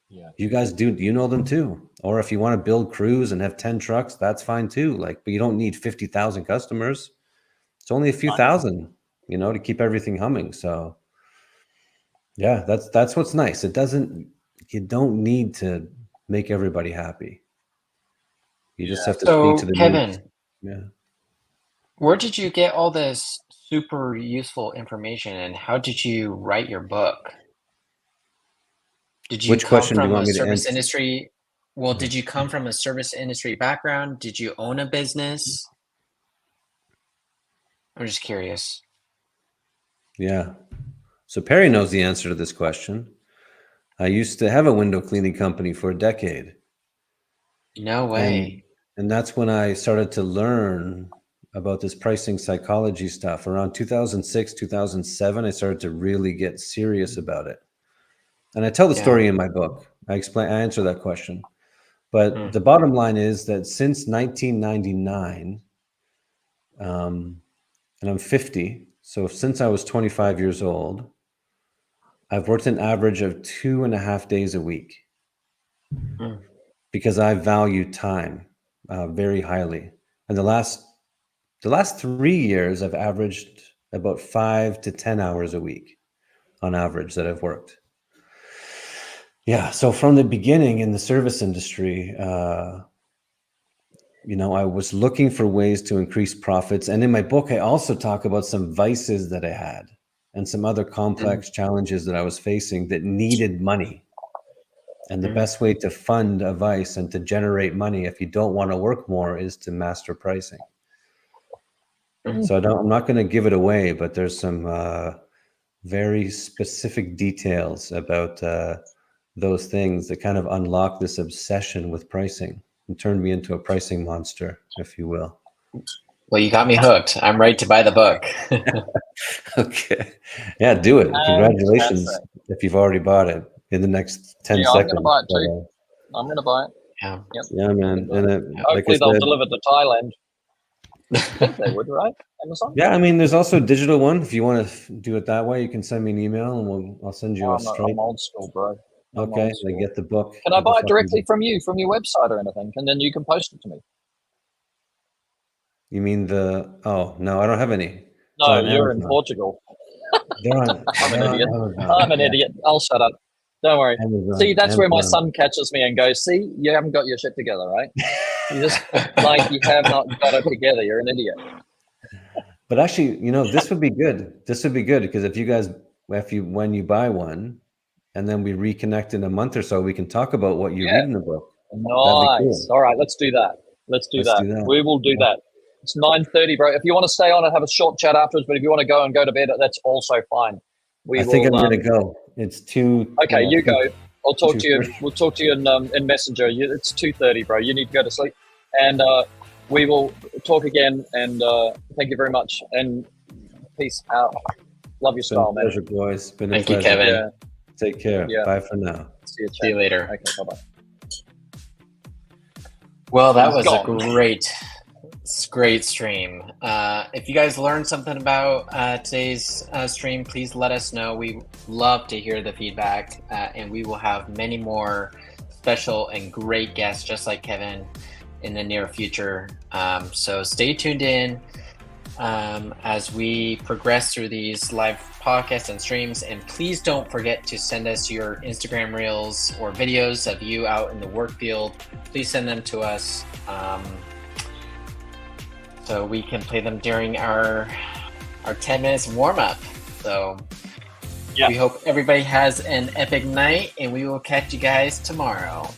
Yeah. You guys do you know them too? Or if you want to build crews and have 10 trucks, that's fine too. Like, but you don't need 50,000 customers. It's only a few thousand, you know, to keep everything humming. So yeah, that's what's nice. You don't need to make everybody happy. You just have to speak to So, the needs. Kevin, Yeah. where did you get all this super useful information, and how did you write your book? Did you Which come question do you from want a me to service answer? industry? Well, did you come from a service industry background? Did you own a business? I'm just curious. Yeah. So Perry knows the answer to this question. I used to have a window cleaning company for a decade. No way. And that's when I started to learn about this pricing psychology stuff. Around 2006, 2007, I started to really get serious about it. And I tell the story in my book. I answer that question. But the bottom line is that since 1999, and I'm 50, so since I was 25 years old, I've worked an average of 2.5 days a week because I value time very highly. And the last 3 years, I've averaged about 5 to 10 hours a week on average that I've worked. Yeah. So from the beginning in the service industry, you know, I was looking for ways to increase profits. And in my book, I also talk about some vices that I had and some other complex challenges that I was facing that needed money. And the best way to fund a vice and to generate money if you don't want to work more is to master pricing. So I'm not going to give it away, but there's some very specific details about those things that kind of unlock this obsession with pricing and turned me into a pricing monster, if you will. Well, you got me hooked. I'm ready to buy the book. Okay. Yeah, do it. Congratulations if you've already bought it in the next 10 seconds. I'm going to buy it too. I'm going to buy it. Yeah. Yep. Yeah, man. And Hopefully they'll deliver to Thailand. I think they would, right? Amazon? Yeah, I mean, there's also a digital one. If you want to do it that way, you can send me an email and I'll send you a straight. I'm old school, bro. Okay, I get the book. Can I buy it directly from you, from your website or anything? And then you can post it to me. You mean oh, no, I don't have any. No, you're in Portugal. I'm an idiot. I'm an idiot. I'll shut up. Don't worry. See, that's where my son catches me and goes, see, you haven't got your shit together, right? You just, like, you have not got it together. You're an idiot. But actually, you know, this would be good. This would be good because when you buy one, and then we reconnect in a month or so, we can talk about what you read in the book. Nice. Cool. All right, let's do that. Let's do that. We will do that. It's 9:30, bro. If you want to stay on and have a short chat afterwards, but if you want to go to bed, that's also fine. I think I'm going to go. It's 2. Okay, you go. I'll talk to you. We'll talk to you in Messenger. It's 2:30, bro. You need to go to sleep, and we will talk again. And thank you very much. And peace out. Love your style, man. Pleasure, boys. Been a Thank pleasure. you, Kevin. Yeah. Take care. Yeah. Bye for now. See you later. Okay, bye-bye. Well, that was a great stream. If you guys learned something about today's stream, please let us know. We love to hear the feedback, and we will have many more special and great guests just like Kevin in the near future. So stay tuned in as we progress through these live podcasts and streams, and please don't forget to send us your Instagram reels or videos of you out in the work field. Please send them to us so we can play them during our 10 minutes warm up. So we hope everybody has an epic night, and we will catch you guys tomorrow.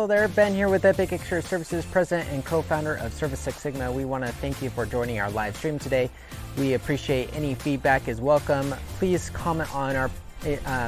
there. Ben here with Epic Exterior Services, president and co-founder of Service Six Sigma. We want to thank you for joining our live stream today. We appreciate any feedback is welcome. Please comment on our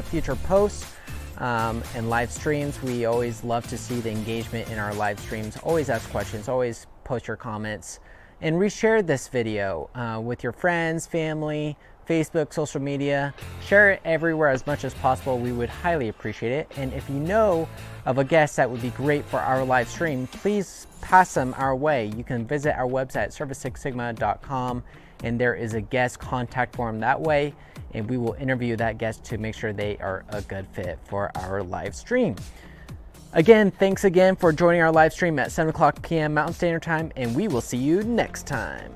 future posts and live streams. We always love to see the engagement in our live streams. Always ask questions, always post your comments, and reshare this video with your friends, family, Facebook, social media. Share it everywhere as much as possible. We would highly appreciate it. And if you know of a guest that would be great for our live stream, please pass them our way. You can visit our website, service6sigma.com, and there is a guest contact form that way, and we will interview that guest to make sure they are a good fit for our live stream. Again, thanks again for joining our live stream at 7 o'clock p.m. Mountain Standard Time, and we will see you next time.